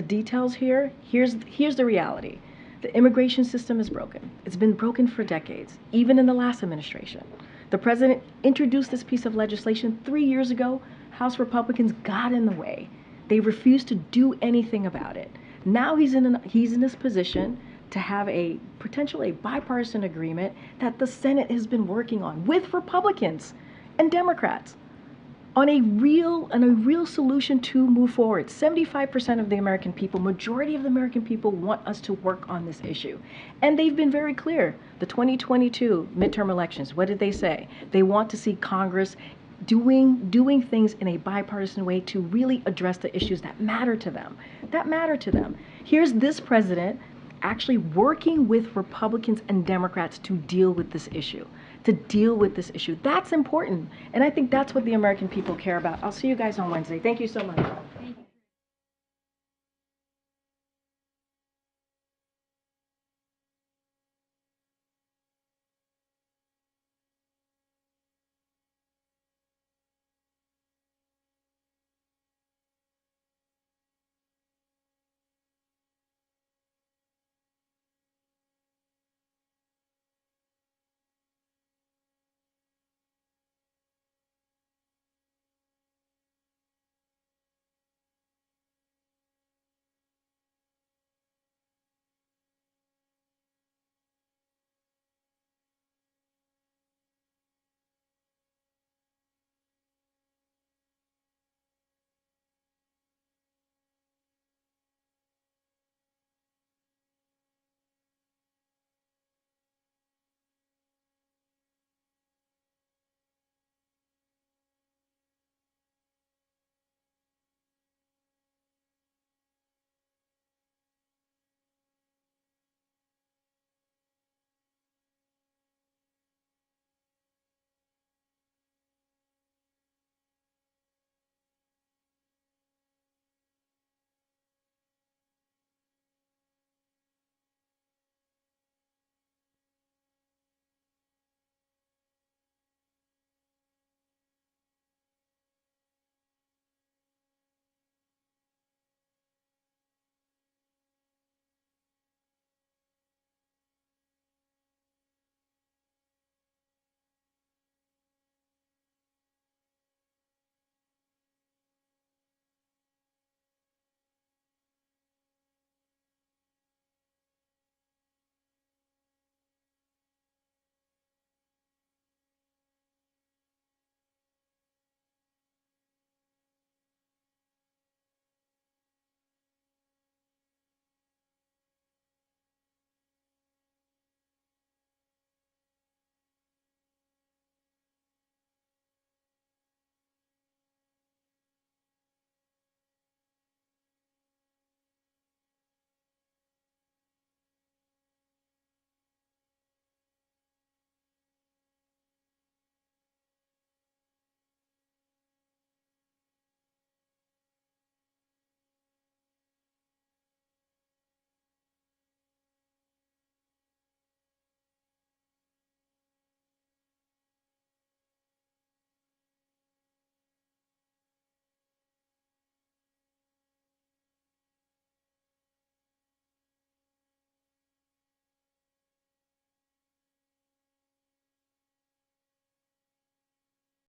details here. Here's the reality. The immigration system is broken. It's been broken for decades, even in the last administration. The president introduced this piece of legislation 3 years ago. House Republicans got in the way. They refused to do anything about it. Now he's in this position to have a potentially bipartisan agreement that the Senate has been working on with Republicans and Democrats on a real solution to move forward. 75% of the American people, majority of the American people, want us to work on this issue. And they've been very clear. The 2022 midterm elections, what did they say? They want to see Congress doing things in a bipartisan way to really address the issues that matter to them. Here's this president actually working with Republicans and Democrats to deal with this issue. That's important. And I think that's what the American people care about. I'll see you guys on Wednesday. Thank you so much.